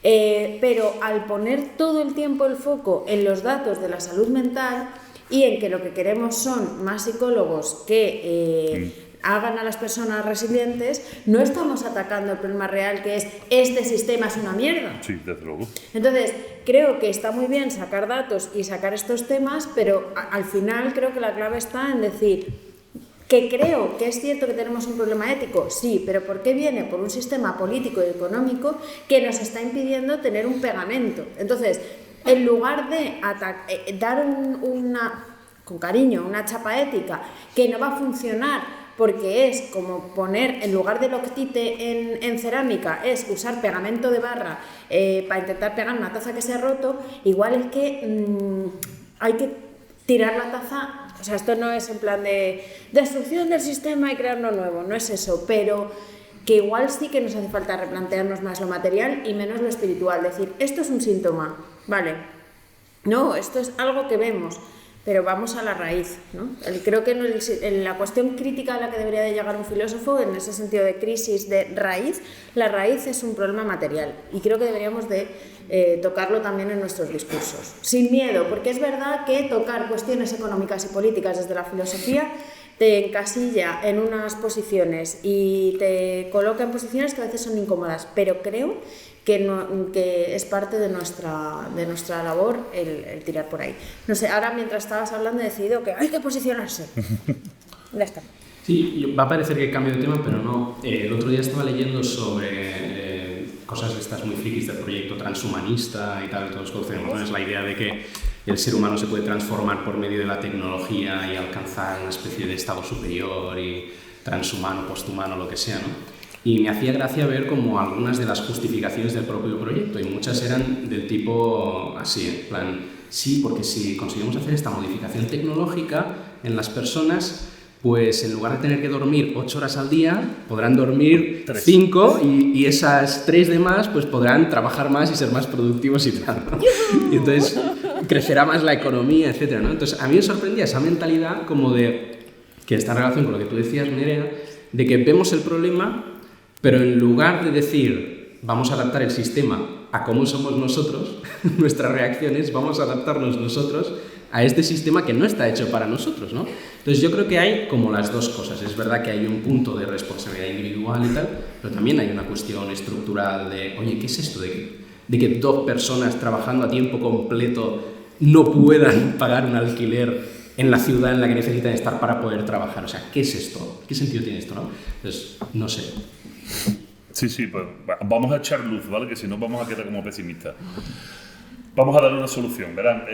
Pero al poner todo el tiempo el foco en los datos de la salud mental y en que lo que queremos son más psicólogos que hagan a las personas resilientes, no estamos atacando el problema real, que es este sistema es una mierda. Sí, desde luego. Entonces, creo que está muy bien sacar datos y sacar estos temas, pero al final creo que la clave está en decir... Que creo que es cierto que tenemos un problema ético, sí, pero ¿por qué viene? Por un sistema político y económico que nos está impidiendo tener un pegamento. Entonces, en lugar de dar con cariño, una chapa ética que no va a funcionar porque es como poner, en lugar de loctite en cerámica, es usar pegamento de barra para intentar pegar una taza que se ha roto, igual es que hay que tirar la taza. O sea, esto no es en plan de destrucción del sistema y crear uno nuevo, no es eso, pero que igual sí que nos hace falta replantearnos más lo material y menos lo espiritual. Decir, esto es un síntoma, vale, no, esto es algo que vemos, pero vamos a la raíz, ¿no? Creo que en la cuestión crítica a la que debería de llegar un filósofo, en ese sentido de crisis de raíz, la raíz es un problema material y creo que deberíamos de tocarlo también en nuestros discursos, sin miedo, porque es verdad que tocar cuestiones económicas y políticas desde la filosofía te encasilla en unas posiciones y te coloca en posiciones que a veces son incómodas, pero creo que es parte de nuestra labor el tirar por ahí. No sé, ahora mientras estabas hablando he decidido que hay que posicionarse. Ya está. Sí, va a parecer que cambio de tema, pero no. El otro día estaba leyendo sobre cosas de estas muy frikis del proyecto transhumanista y tal, todos conocemos, ¿no? Es la idea de que el ser humano se puede transformar por medio de la tecnología y alcanzar una especie de estado superior y transhumano, posthumano, lo que sea, ¿no? Y me hacía gracia ver como algunas de las justificaciones del propio proyecto, y muchas eran del tipo así, en plan, sí, porque si conseguimos hacer esta modificación tecnológica en las personas, pues en lugar de tener que dormir 8 horas al día, podrán dormir 5 y esas 3 de más pues podrán trabajar más y ser más productivos y tal, ¿no? Y entonces crecerá más la economía, etcétera, ¿no? Entonces a mí me sorprendía esa mentalidad como de, que está en relación con lo que tú decías, Nerea, de que vemos el problema, pero en lugar de decir vamos a adaptar el sistema a cómo somos nosotros, nuestras reacciones, vamos a adaptarnos nosotros a este sistema que no está hecho para nosotros, ¿no? Entonces yo creo que hay como las dos cosas. Es verdad que hay un punto de responsabilidad individual y tal, pero también hay una cuestión estructural de, oye, ¿qué es esto de que dos personas trabajando a tiempo completo no puedan pagar un alquiler en la ciudad en la que necesitan estar para poder trabajar? O sea, ¿qué es esto? ¿Qué sentido tiene esto, no? Entonces, no sé. Sí, pues vamos a echar luz, ¿vale? Que si no vamos a quedar como pesimistas. Vamos a darle una solución, verán.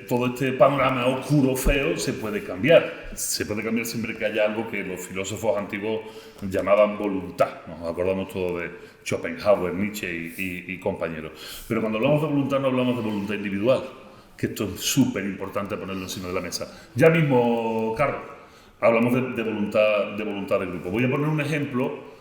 Todo este panorama oscuro, feo, se puede cambiar. Se puede cambiar siempre que haya algo que los filósofos antiguos llamaban voluntad. Nos acordamos todos de Schopenhauer, Nietzsche y compañeros. Pero cuando hablamos de voluntad no hablamos de voluntad individual, que esto es súper importante ponerlo encima de la mesa. Ya mismo, Carlos, hablamos de voluntad de grupo. Voy a poner un ejemplo.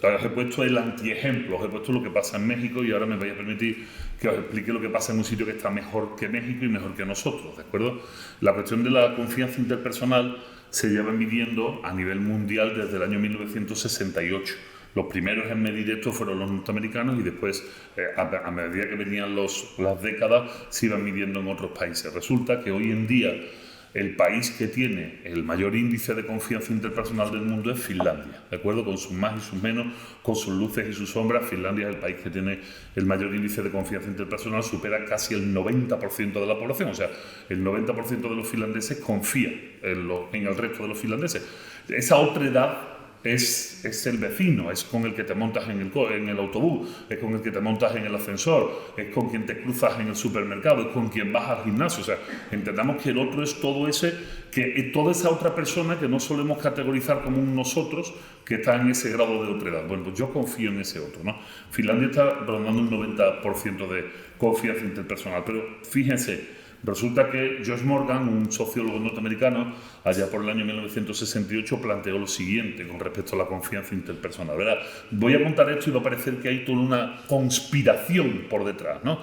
Os he puesto el antiejemplo, os he puesto lo que pasa en México y ahora me vais a permitir que os explique lo que pasa en un sitio que está mejor que México y mejor que nosotros, ¿de acuerdo? La cuestión de la confianza interpersonal se lleva midiendo a nivel mundial desde el año 1968. Los primeros en medir esto fueron los norteamericanos y después, a medida que venían las décadas, se iban midiendo en otros países. Resulta que hoy en día el país que tiene el mayor índice de confianza interpersonal del mundo es Finlandia, ¿de acuerdo? Con sus más y sus menos, con sus luces y sus sombras, Finlandia es el país que tiene el mayor índice de confianza interpersonal, supera casi el 90% de la población, o sea, el 90% de los finlandeses confía en el resto de los finlandeses. Esa otredad es el vecino, es con el que te montas en el autobús, es con el que te montas en el ascensor, es con quien te cruzas en el supermercado, es con quien vas al gimnasio. O sea, entendamos que el otro es todo toda esa otra persona que no solemos categorizar como un nosotros que está en ese grado de otredad. Bueno, pues yo confío en ese otro, ¿no? Finlandia está rondando un 90% de confianza interpersonal, pero fíjense. Resulta que George Morgan, un sociólogo norteamericano, allá por el año 1968 planteó lo siguiente con respecto a la confianza interpersonal. ¿Verdad? Voy a contar esto y va a parecer que hay toda una conspiración por detrás, ¿no?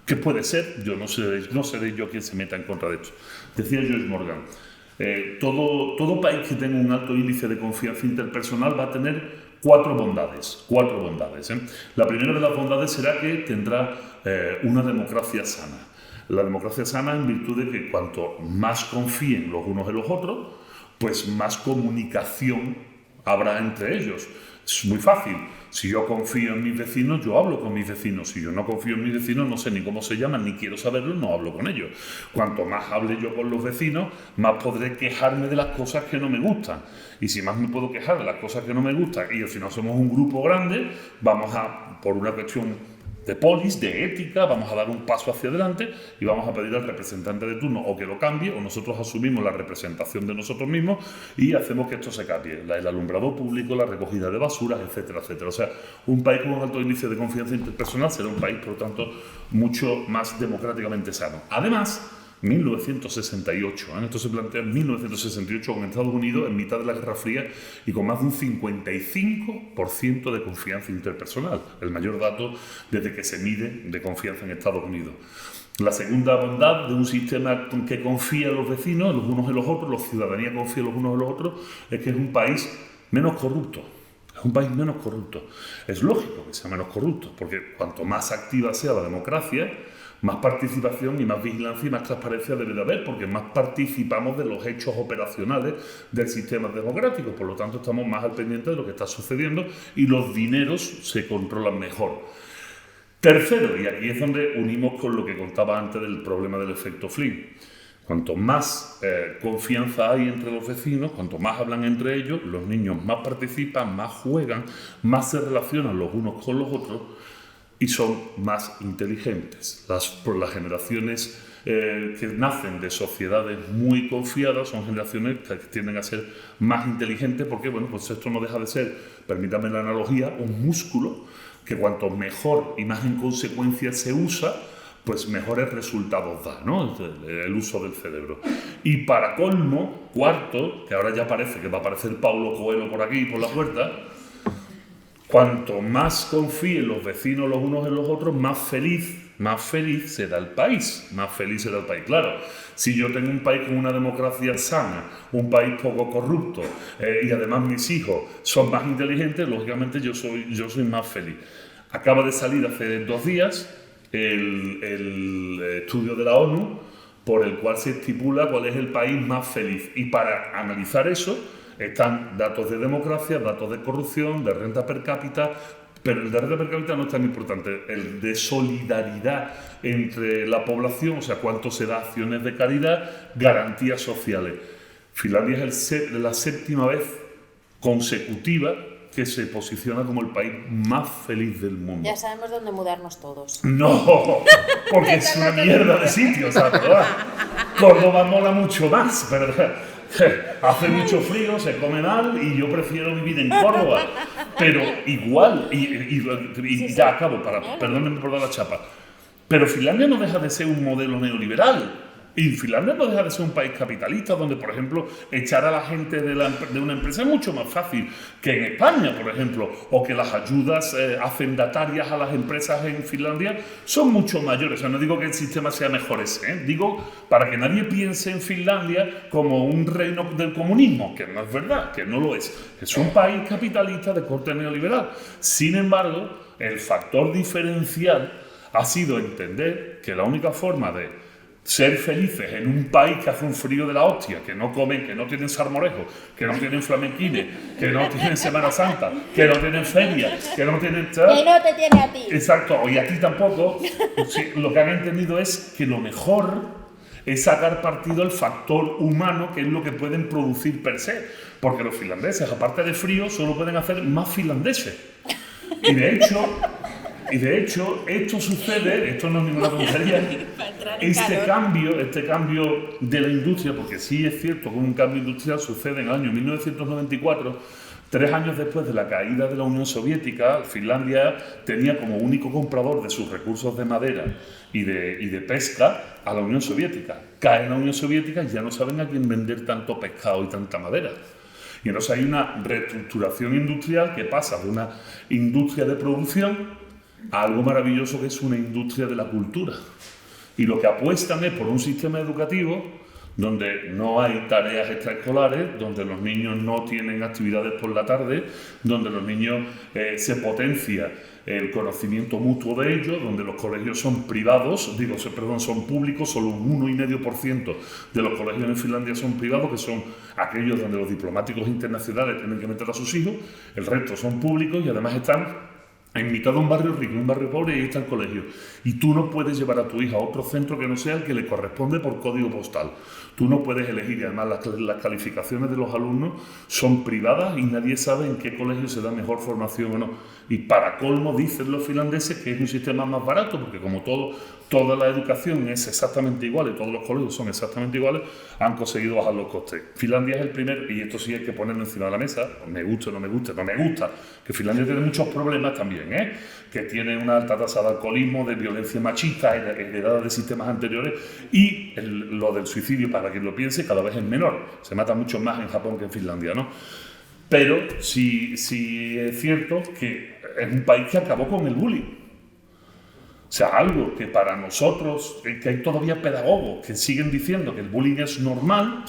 ¿Qué puede ser? Yo no seré yo quien se meta en contra de esto. Decía George Morgan, todo país que tenga un alto índice de confianza interpersonal va a tener cuatro bondades. La primera de las bondades será que tendrá una democracia sana. La democracia sana en virtud de que cuanto más confíen los unos en los otros, pues más comunicación habrá entre ellos. Es muy fácil. Si yo confío en mis vecinos, yo hablo con mis vecinos. Si yo no confío en mis vecinos, no sé ni cómo se llaman, ni quiero saberlo, no hablo con ellos. Cuanto más hable yo con los vecinos, más podré quejarme de las cosas que no me gustan. Y si más me puedo quejar de las cosas que no me gustan, y si no somos un grupo grande, vamos a, por una cuestión de polis, de ética, vamos a dar un paso hacia adelante y vamos a pedir al representante de turno o que lo cambie o nosotros asumimos la representación de nosotros mismos y hacemos que esto se cambie. El alumbrado público, la recogida de basuras, etcétera, etcétera. O sea, un país con un alto índice de confianza interpersonal será un país, por lo tanto, mucho más democráticamente sano. Además, 1968, esto se plantea en 1968 con Estados Unidos en mitad de la Guerra Fría y con más de un 55% de confianza interpersonal, el mayor dato desde que se mide de confianza en Estados Unidos. La segunda bondad de un sistema que confía en los vecinos, los unos en los otros, la ciudadanía confía en los unos en los otros, es que es un país menos corrupto. Es un país menos corrupto. Es lógico que sea menos corrupto, porque cuanto más activa sea la democracia, más participación y más vigilancia y más transparencia debe de haber, porque más participamos de los hechos operacionales del sistema democrático. Por lo tanto, estamos más al pendiente de lo que está sucediendo y los dineros se controlan mejor. Tercero, y aquí es donde unimos con lo que contaba antes del problema del efecto Flynn. Cuanto más confianza hay entre los vecinos, cuanto más hablan entre ellos, los niños más participan, más juegan, más se relacionan los unos con los otros, y son más inteligentes. Las generaciones que nacen de sociedades muy confiadas son generaciones que tienden a ser más inteligentes porque, bueno, pues esto no deja de ser, permítame la analogía, un músculo que cuanto mejor y más en consecuencia se usa, pues mejores resultados da, ¿no? El uso del cerebro. Y para colmo, cuarto, que ahora ya parece que va a aparecer Paulo Coelho por aquí, por la puerta, cuanto más confíen los vecinos los unos en los otros, más feliz será el país. Más feliz será el país. Claro, si yo tengo un país con una democracia sana, un país poco corrupto, y además mis hijos son más inteligentes, lógicamente yo soy más feliz. Acaba de salir hace 2 días el estudio de la ONU por el cual se estipula cuál es el país más feliz. Y para analizar eso están datos de democracia, datos de corrupción, de renta per cápita, pero el de renta per cápita no es tan importante, el de solidaridad entre la población, o sea, cuánto se da acciones de caridad, garantías sociales. Finlandia es la 7ª vez consecutiva que se posiciona como el país más feliz del mundo. Ya sabemos dónde mudarnos todos. No, porque es una mierda de sitio, ¿sabes? Córdoba mola mucho más, ¿verdad? Hace mucho frío, se come mal y yo prefiero vivir en Córdoba. Pero igual, y ya acabo, perdónenme por dar la chapa, pero Finlandia no deja de ser un modelo neoliberal. Y Finlandia no deja de ser un país capitalista donde, por ejemplo, echar a la gente de una empresa es mucho más fácil que en España, por ejemplo, o que las ayudas hacendatarias a las empresas en Finlandia son mucho mayores. O sea, no digo que el sistema sea mejor ese, digo para que nadie piense en Finlandia como un reino del comunismo, que no es verdad, que no lo es. Es un país capitalista de corte neoliberal. Sin embargo, el factor diferencial ha sido entender que la única forma de ser felices en un país que hace un frío de la hostia, que no comen, que no tienen salmorejo, que no tienen flamenquines, que no tienen Semana Santa, que no tienen feria, que no tienen... ¿sabes? Que no te tiene a ti. Exacto, y a ti tampoco. Sí, lo que han entendido es que lo mejor es sacar partido al factor humano, que es lo que pueden producir per se. Porque los finlandeses, aparte de frío, solo pueden hacer más finlandeses. Y de hecho, esto sucede, esto no es ninguna tontería, este cambio de la industria, porque sí es cierto que un cambio industrial sucede en el año 1994, 3 años después de la caída de la Unión Soviética. Finlandia tenía como único comprador de sus recursos de madera y de pesca a la Unión Soviética. Cae la Unión Soviética y ya no saben a quién vender tanto pescado y tanta madera. Y entonces hay una reestructuración industrial que pasa de una industria de producción a algo maravilloso que es una industria de la cultura. Y lo que apuestan es por un sistema educativo donde no hay tareas extraescolares, donde los niños no tienen actividades por la tarde, donde los niños se potencia el conocimiento mutuo de ellos, donde los colegios son privados, son públicos, solo un 1,5% de los colegios en Finlandia son privados, que son aquellos donde los diplomáticos internacionales tienen que meter a sus hijos, el resto son públicos y además están en mitad de un barrio rico y un barrio pobre, y ahí está el colegio. Y tú no puedes llevar a tu hija a otro centro que no sea el que le corresponde por código postal. Tú no puedes elegir, y además las calificaciones de los alumnos son privadas y nadie sabe en qué colegio se da mejor formación o no. Y para colmo dicen los finlandeses que es un sistema más barato, porque como toda la educación es exactamente igual y todos los colegios son exactamente iguales, han conseguido bajar los costes. Finlandia es el primer, y esto sí hay que ponerlo encima de la mesa, me gusta o no me gusta, que Finlandia tiene muchos problemas también, que tiene una alta tasa de alcoholismo, de violencia machista, heredada de sistemas anteriores, y lo del suicidio, para quien lo piense, cada vez es menor. Se mata mucho más en Japón que en Finlandia, ¿no? Pero sí es cierto que es un país que acabó con el bullying. O sea, algo que para nosotros, que hay todavía pedagogos que siguen diciendo que el bullying es normal,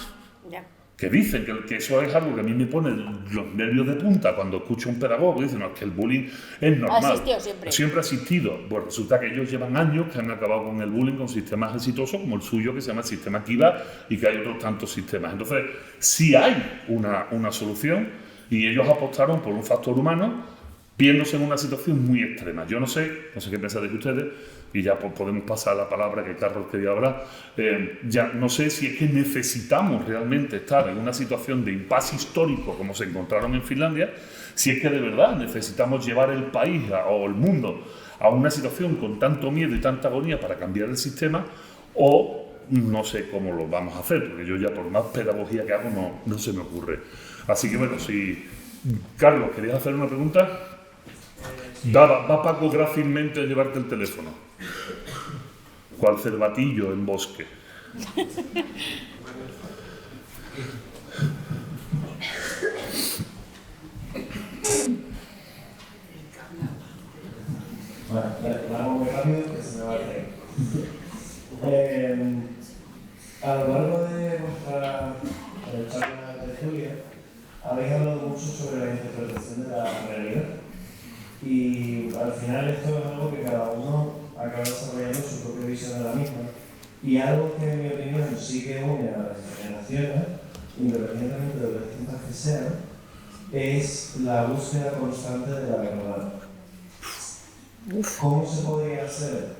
que dicen que eso es algo que a mí me pone los nervios de punta cuando escucho a un pedagogo que dice no, que el bullying es normal. Ha existido siempre. Siempre ha existido. Pues resulta que ellos llevan años que han acabado con el bullying con sistemas exitosos como el suyo, que se llama el sistema Kiva, y que hay otros tantos sistemas. Entonces, sí hay una solución, y ellos apostaron por un factor humano, viéndose en una situación muy extrema. Yo no sé qué pensáis ustedes, y ya podemos pasar la palabra que Carlos quería hablar. Ya no sé si es que necesitamos realmente estar en una situación de impasse histórico como se encontraron en Finlandia, si es que de verdad necesitamos llevar el país o el mundo a una situación con tanto miedo y tanta agonía para cambiar el sistema, o no sé cómo lo vamos a hacer, porque yo ya por más pedagogía que hago no se me ocurre. Así que bueno, si Carlos, ¿querías hacer una pregunta? Va Paco grácilmente a llevarte el teléfono. Cual cervatillo en bosque. Vamos muy rápido, que se me va a reír. A lo largo de vuestra charla de Julia, habéis hablado mucho sobre la interpretación de la realidad. Y al final esto es algo que cada uno acaba desarrollando su propia visión de la misma. Y algo que en mi opinión sí que une a las generaciones, independientemente de lo distintas que sean, es la búsqueda constante de la verdad. ¿Cómo se podría hacer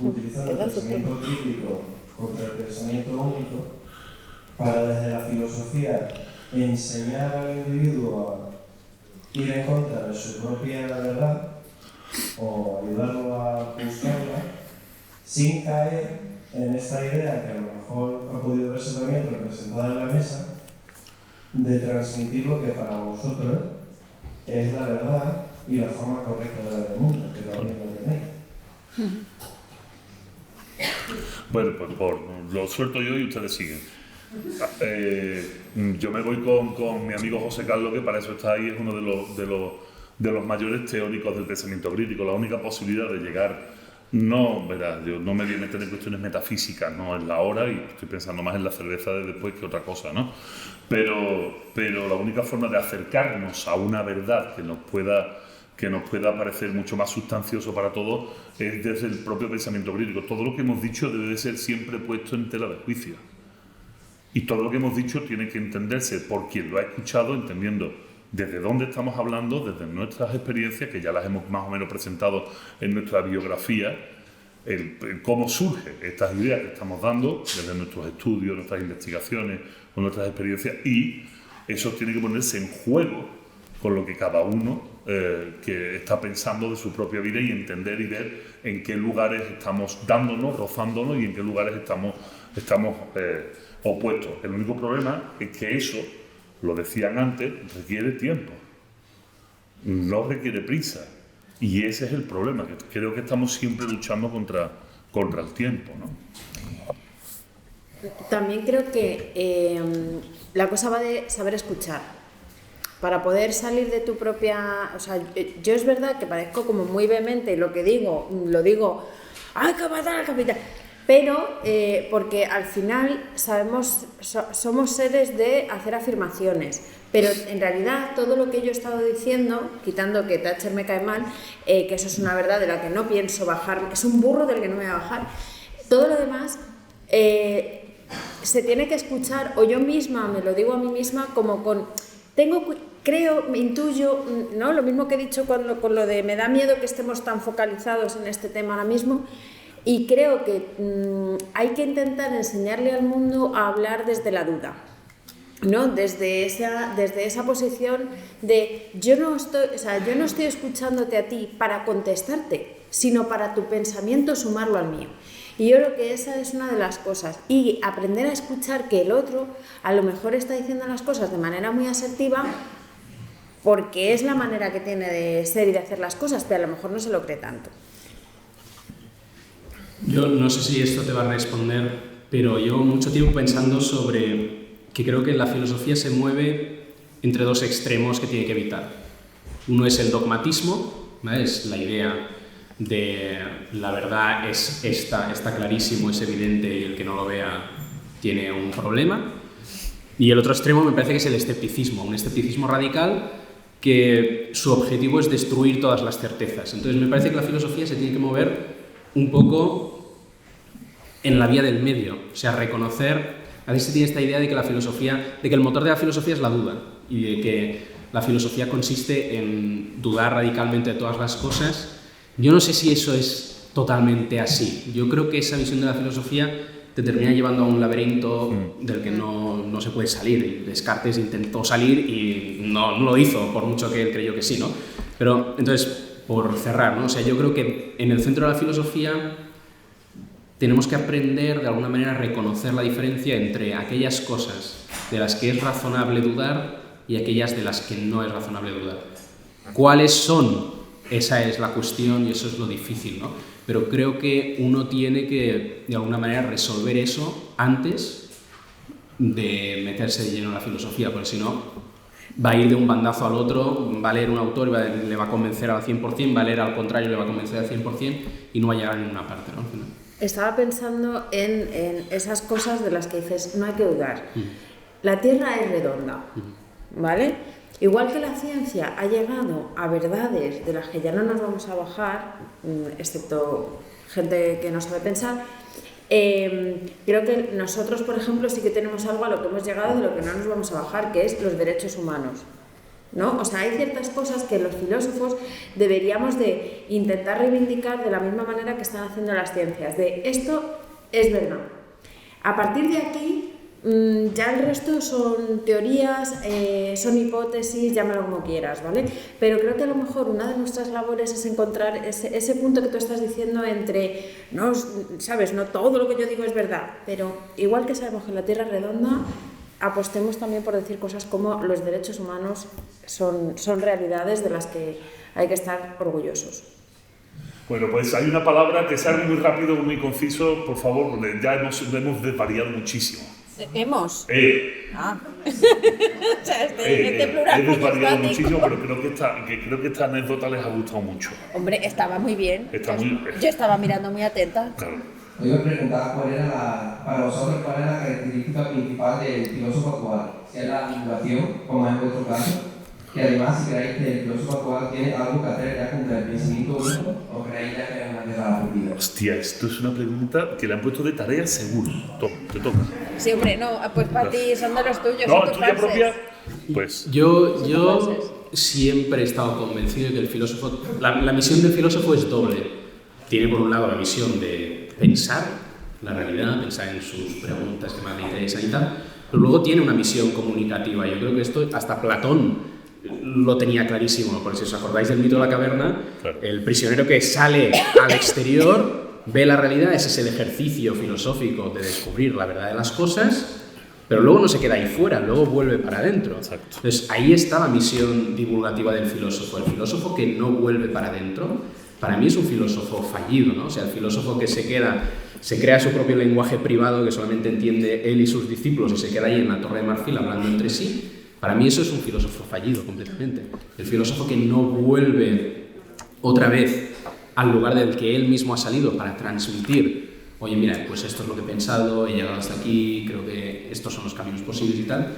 utilizando el pensamiento crítico contra el pensamiento único para desde la filosofía enseñar al individuo a ir en contra de su propia verdad o ayudarlo a buscarla sin caer en esta idea que a lo mejor ha podido verse también representada en la mesa de transmitir lo que para vosotros es la verdad y la forma correcta de ver el mundo, que también lo tenéis. Bueno, pues lo suelto yo y ustedes siguen. Yo me voy con mi amigo José Carlos, que para eso está ahí, es uno de los mayores teóricos del pensamiento crítico. La única posibilidad de llegar, verás, yo no me voy a meter en cuestiones metafísicas, no es la hora y estoy pensando más en la cerveza de después que otra cosa, ¿no? Pero la única forma de acercarnos a una verdad que nos pueda parecer mucho más sustancioso para todos es desde el propio pensamiento crítico. Todo lo que hemos dicho debe de ser siempre puesto en tela de juicio. Y todo lo que hemos dicho tiene que entenderse por quien lo ha escuchado, entendiendo desde dónde estamos hablando, desde nuestras experiencias, que ya las hemos más o menos presentado en nuestra biografía, el cómo surgen estas ideas que estamos dando, desde nuestros estudios, nuestras investigaciones o nuestras experiencias, y eso tiene que ponerse en juego con lo que cada uno que está pensando de su propia vida y entender y ver en qué lugares estamos dándonos, rozándonos y en qué lugares estamos opuestos. El único problema es que eso, lo decían antes, requiere tiempo, no requiere prisa. Y ese es el problema, que creo que estamos siempre luchando contra el tiempo, ¿no? También creo que la cosa va de saber escuchar. Para poder salir de tu propia... O sea, yo es verdad que parezco como muy vehemente y lo que digo, lo digo, ¡ay, que matar al capitán! Pero, porque al final somos seres de hacer afirmaciones, pero en realidad todo lo que yo he estado diciendo, quitando que Thatcher me cae mal, que eso es una verdad de la que no pienso bajar, es un burro del que no me voy a bajar, todo lo demás se tiene que escuchar, o yo misma me lo digo a mí misma como creo, me intuyo, ¿no? Lo mismo que he dicho con lo de me da miedo que estemos tan focalizados en este tema ahora mismo. Y creo que hay que intentar enseñarle al mundo a hablar desde la duda, ¿no? Desde esa posición de yo no estoy escuchándote a ti para contestarte, sino para tu pensamiento sumarlo al mío. Y yo creo que esa es una de las cosas. Y aprender a escuchar que el otro a lo mejor está diciendo las cosas de manera muy asertiva porque es la manera que tiene de ser y de hacer las cosas, pero a lo mejor no se lo cree tanto. Yo no sé si esto te va a responder, pero llevo mucho tiempo pensando sobre que creo que la filosofía se mueve entre dos extremos que tiene que evitar. Uno es el dogmatismo, ¿vale? Es la idea de la verdad es esta, está clarísimo, es evidente y el que no lo vea tiene un problema. Y el otro extremo me parece que es el escepticismo, un escepticismo radical que su objetivo es destruir todas las certezas. Entonces me parece que la filosofía se tiene que mover un poco en la vía del medio, o sea, reconocer, a veces se tiene esta idea de que de que el motor de la filosofía es la duda y de que la filosofía consiste en dudar radicalmente de todas las cosas. Yo no sé si eso es totalmente así. Yo creo que esa visión de la filosofía te termina llevando a un laberinto del que no se puede salir. Descartes intentó salir y no lo hizo, por mucho que él creyó que sí, ¿no? Pero entonces, por cerrar, ¿no? O sea, yo creo que en el centro de la filosofía tenemos que aprender de alguna manera a reconocer la diferencia entre aquellas cosas de las que es razonable dudar y aquellas de las que no es razonable dudar. ¿Cuáles son? Esa es la cuestión y eso es lo difícil, ¿no? Pero creo que uno tiene que, de alguna manera, resolver eso antes de meterse de lleno en la filosofía, porque si no, va a ir de un bandazo al otro, va a leer un autor y le va a convencer al 100%, va a leer al contrario y le va a convencer al 100% y no va a llegar a ninguna parte, ¿no? Estaba pensando en esas cosas de las que dices, no hay que dudar. La Tierra es redonda, ¿vale? igual que la ciencia ha llegado a verdades de las que ya no nos vamos a bajar, excepto gente que no sabe pensar, creo que nosotros, por ejemplo, sí que tenemos algo a lo que hemos llegado de lo que no nos vamos a bajar, que es los derechos humanos, ¿no? O sea, hay ciertas cosas que los filósofos deberíamos de intentar reivindicar de la misma manera que están haciendo las ciencias, de esto es verdad. A partir de aquí, ya el resto son teorías, son hipótesis, llámalo como quieras, ¿vale? Pero creo que a lo mejor una de nuestras labores es encontrar ese punto que tú estás diciendo entre, no, sabes, no todo lo que yo digo es verdad, pero igual que sabemos que la Tierra es redonda, apostemos también por decir cosas como los derechos humanos son realidades de las que hay que estar orgullosos. Bueno, pues hay una palabra que sale muy rápido, muy conciso, por favor, porque ya hemos desvariado muchísimo. ¿Hemos? Ah. O sea, este plural he desvariado muchísimo, pero creo que esta anécdota les ha gustado mucho. Hombre, estaba muy bien. Yo estaba mirando muy atenta. Claro. Yo me preguntaba para vosotros, cuál es la característica principal del filósofo actual. Si es la divulgación, como es vuestro caso, y además si creéis que el filósofo actual tiene algo que hacer ya contra el pensamiento único, o creéis ya que es una guerra perdida. Hostia, esto es una pregunta que le han puesto de tarea seguro. Toma, te toca. Sí, hombre, no, pues para ti son de los tuyos. No, tuya propia. Pues. Yo siempre he estado convencido de que el filósofo, la misión del filósofo es doble. Tiene por un lado la misión de pensar la realidad, pensar en sus preguntas que más le interesan y tal, pero luego tiene una misión comunicativa. Yo creo que esto hasta Platón lo tenía clarísimo, porque si os acordáis del mito de la caverna, claro, el prisionero que sale al exterior ve la realidad, ese es el ejercicio filosófico de descubrir la verdad de las cosas, pero luego no se queda ahí fuera, luego vuelve para adentro. Exacto. Entonces ahí está la misión divulgativa del filósofo. El filósofo que no vuelve para adentro, para mí es un filósofo fallido, ¿no? O sea, el filósofo que se crea su propio lenguaje privado que solamente entiende él y sus discípulos y se queda ahí en la Torre de Marfil hablando entre sí. Para mí eso es un filósofo fallido completamente. El filósofo que no vuelve otra vez al lugar del que él mismo ha salido para transmitir, oye, mira, pues esto es lo que he pensado, he llegado hasta aquí, creo que estos son los caminos posibles y tal,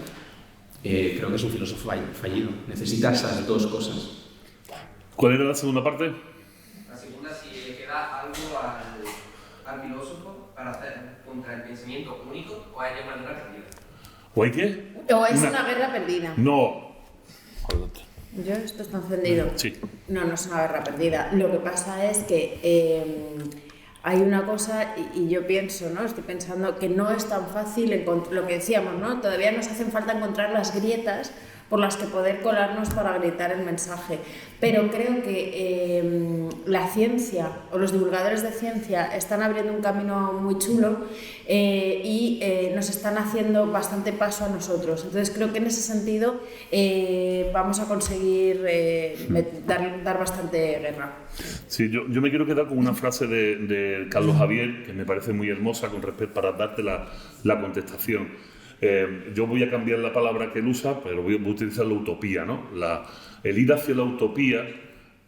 creo que es un filósofo fallido. Necesita esas dos cosas. ¿Cuál era la segunda parte? La segunda, si le queda algo al filósofo para hacer contra el pensamiento único o hay una guerra perdida. ¿O hay qué? O es una guerra perdida. No. Yo, esto está encendido. Sí. No es una guerra perdida. Lo que pasa es que hay una cosa, y yo pienso, ¿no? Estoy pensando que no es tan fácil encontrar, lo que decíamos, ¿no? Todavía nos hacen falta encontrar las grietas por las que poder colarnos para gritar el mensaje. Pero creo que la ciencia o los divulgadores de ciencia están abriendo un camino muy chulo y nos están haciendo bastante paso a nosotros. Entonces creo que en ese sentido vamos a conseguir dar bastante guerra. Sí, yo me quiero quedar con una frase de Carlos Javier que me parece muy hermosa con respecto para darte la contestación. Yo voy a cambiar la palabra que él usa, pero voy a utilizar la utopía, ¿no? El ir hacia la utopía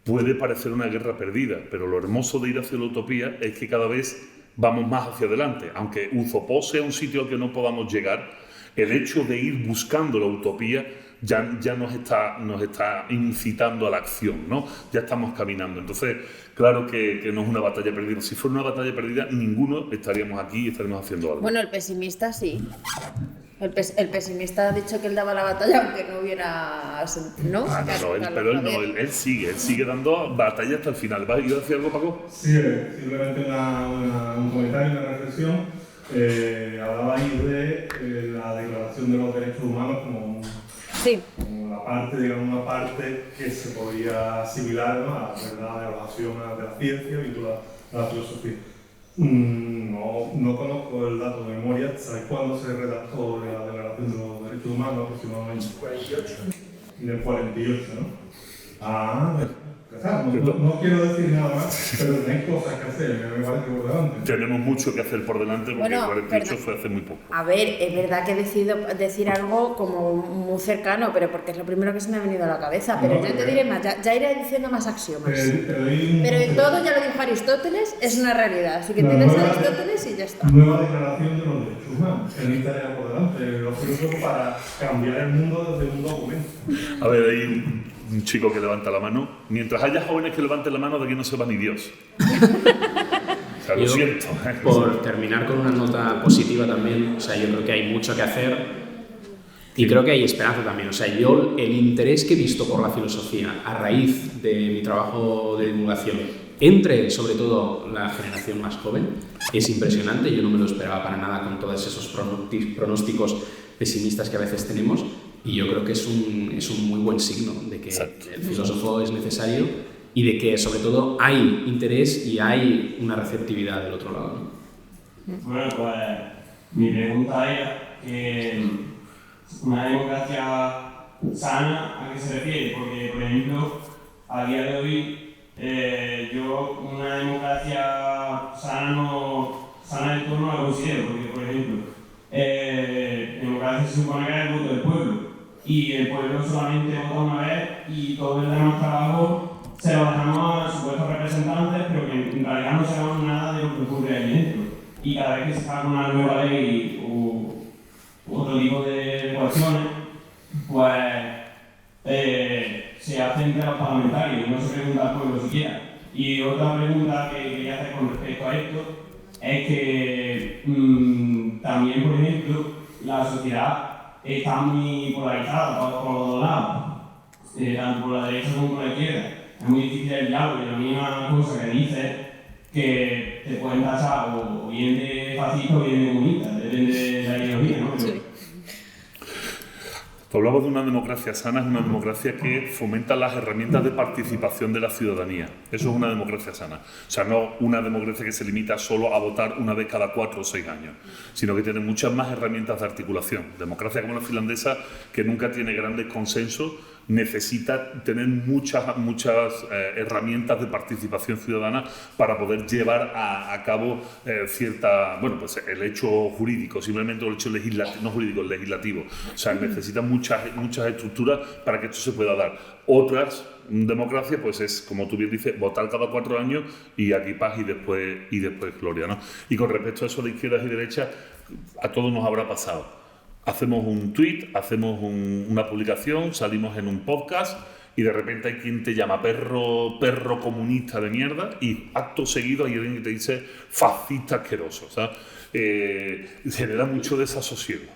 puede parecer una guerra perdida, pero lo hermoso de ir hacia la utopía es que cada vez vamos más hacia adelante. Aunque Uzopó sea un sitio al que no podamos llegar, el hecho de ir buscando la utopía ya nos está incitando a la acción, ¿no? Ya estamos caminando. Entonces, claro que no es una batalla perdida. Si fuera una batalla perdida, ninguno estaríamos aquí y estaríamos haciendo algo. Bueno, el pesimista sí. El pesimista ha dicho que él daba la batalla aunque no hubiera... ¿no? Él sigue dando batalla hasta el final. ¿Vas a ir a decir algo, Paco? Sí, simplemente un comentario, una reflexión. Hablaba ahí de la Declaración de los Derechos Humanos como la parte, digamos, una parte que se podía asimilar, ¿no?, a la verdad de las acciones de la ciencia vinculada a la filosofía. No conozco el dato de memoria. ¿Sabes cuándo se redactó la Declaración de los Derechos Humanos? Aproximadamente. 48. En el 48, ¿no? No quiero decir nada más, pero tenéis cosas que hacer, me parece por delante. Tenemos mucho que hacer por delante porque Bueno, el 48 fue hace muy poco. A ver, es verdad que he decidido decir algo como muy cercano, pero porque es lo primero que se me ha venido a la cabeza. Pero yo te diré más, ya iré diciendo más axiomas. Pero en todo, ya lo dijo Aristóteles, es una realidad. Así que tienes a Aristóteles y ya está. Nueva declaración de los derechos humanos. Tenéis tarea por delante, los filósofos para cambiar el mundo desde un documento. A ver, hay un chico que levanta la mano. Mientras haya jóvenes que levanten la mano, de aquí no se va ni Dios. O sea, lo siento. Por terminar con una nota positiva también, o sea, yo creo que hay mucho que hacer y creo que hay esperanza también. O sea, yo el interés que he visto por la filosofía a raíz de mi trabajo de divulgación entre, sobre todo, la generación más joven, es impresionante. Yo no me lo esperaba para nada con todos esos pronósticos pesimistas que a veces tenemos. Y yo creo que es un muy buen signo de que el filósofo es necesario y de que, sobre todo, hay interés y hay una receptividad del otro lado, ¿no? Bueno, pues mi pregunta era que una democracia sana, ¿a qué se refiere? Porque, por ejemplo, a día de hoy, yo una democracia sana del todo no la considero, porque, por ejemplo, democracia se supone que es el voto del pueblo. Y el pueblo solamente vota una vez y todo el demás trabajo se lo dejamos a supuestos representantes, pero que en realidad no sabemos nada de lo que ocurre ahí dentro. Y cada vez que se saca una nueva ley u otro tipo de cuestiones, pues se hace entre los parlamentarios y no se pregunta al pueblo siquiera. Y otra pregunta que quería hacer con respecto a esto es que también, por ejemplo, la sociedad está muy polarizada por los dos lados, tanto por la derecha como por la izquierda. Es muy difícil el diálogo y la misma cosa que dices que te pueden tachar o bien de fascista o bien de comunista, depende de la ideología, ¿no? Sí. Hablamos de una democracia sana, es una democracia que fomenta las herramientas de participación de la ciudadanía. Eso es una democracia sana. O sea, no una democracia que se limita solo a votar una vez cada 4 o 6 años, sino que tiene muchas más herramientas de articulación. Democracia como la finlandesa, que nunca tiene grandes consensos, necesita tener muchas herramientas de participación ciudadana para poder llevar a cabo pues el hecho jurídico, simplemente el hecho legislativo, no jurídico, el legislativo. O sea, necesita muchas estructuras para que esto se pueda dar. Otras democracias, pues es, como tú bien dices, votar cada 4 años y aquí paz y después gloria, ¿no? Y con respecto a eso de izquierdas y derechas, a todos nos habrá pasado. Hacemos un tweet, hacemos una publicación, salimos en un podcast y de repente hay quien te llama perro comunista de mierda y acto seguido hay alguien que te dice fascista asqueroso, ¿sabes? Genera mucho desasosiego.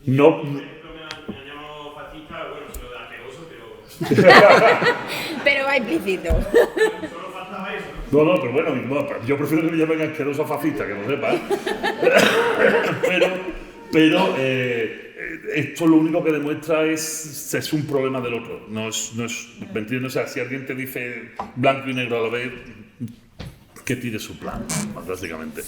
No, me han llamado fascista, bueno, se lo de asqueroso, pero... Pero va implícito. Solo faltaba eso. No, pero bueno, yo prefiero que me llamen asqueroso a fascista, que lo sepa, ¿eh? Pero esto lo único que demuestra es un problema del otro. No es, ¿me entiendes? O sea, si alguien te dice blanco y negro a la vez, que tire su plan, básicamente.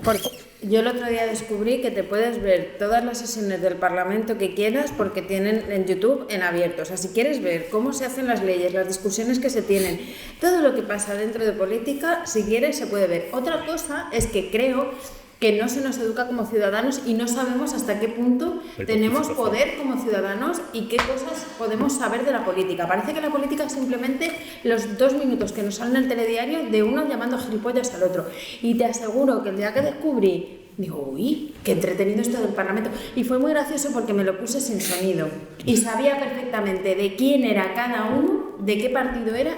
Porque yo el otro día descubrí que te puedes ver todas las sesiones del Parlamento que quieras porque tienen en YouTube en abierto. O sea, si quieres ver cómo se hacen las leyes, las discusiones que se tienen, todo lo que pasa dentro de política, si quieres se puede ver. Otra cosa es que creo que no se nos educa como ciudadanos y no sabemos hasta qué punto tenemos poder como ciudadanos y qué cosas podemos saber de la política. Parece que la política es simplemente los 2 minutos que nos salen en el telediario de uno llamando gilipollas al otro. Y te aseguro que el día que descubrí, digo, uy, qué entretenido esto del Parlamento. Y fue muy gracioso porque me lo puse sin sonido y sabía perfectamente de quién era cada uno, de qué partido era,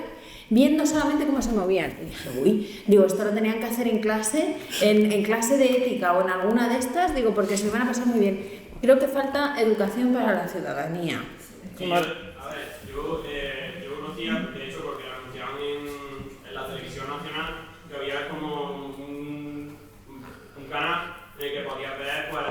viendo solamente cómo se movían. Y dije, uy, digo, esto lo tenían que hacer en clase, en clase de ética o en alguna de estas, digo, porque se me van a pasar muy bien. Creo que falta educación para la ciudadanía. Sí, a ver, yo conocía, de hecho, porque lo anunciaban en la televisión nacional, que había como un canal que podías ver pues,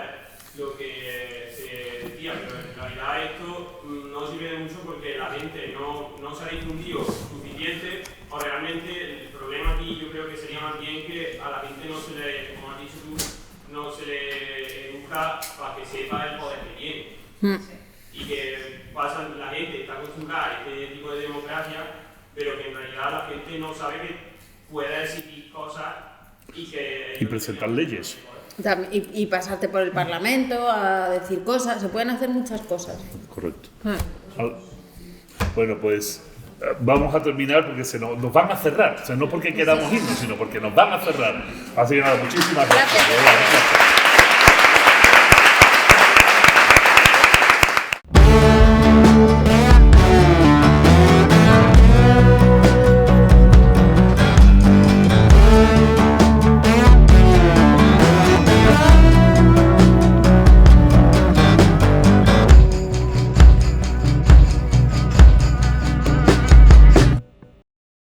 lo que se decía, pero en realidad esto no sirve de mucho porque la gente no se ha difundido suficiente, o realmente el problema aquí yo creo que sería más bien que a la gente no se le, como has dicho tú, no se le educa para que sepa el poder que tiene. Y que la gente está acostumbrada a este tipo de democracia final la gente no sabe que puede exigir cosas y presentar leyes. Y pasarte por el Parlamento a decir cosas, se pueden hacer muchas cosas. Correcto. Bueno, pues vamos a terminar porque nos van a cerrar, o sea, no porque queramos irnos, sino porque nos van a cerrar. Así que nada, muchísimas gracias.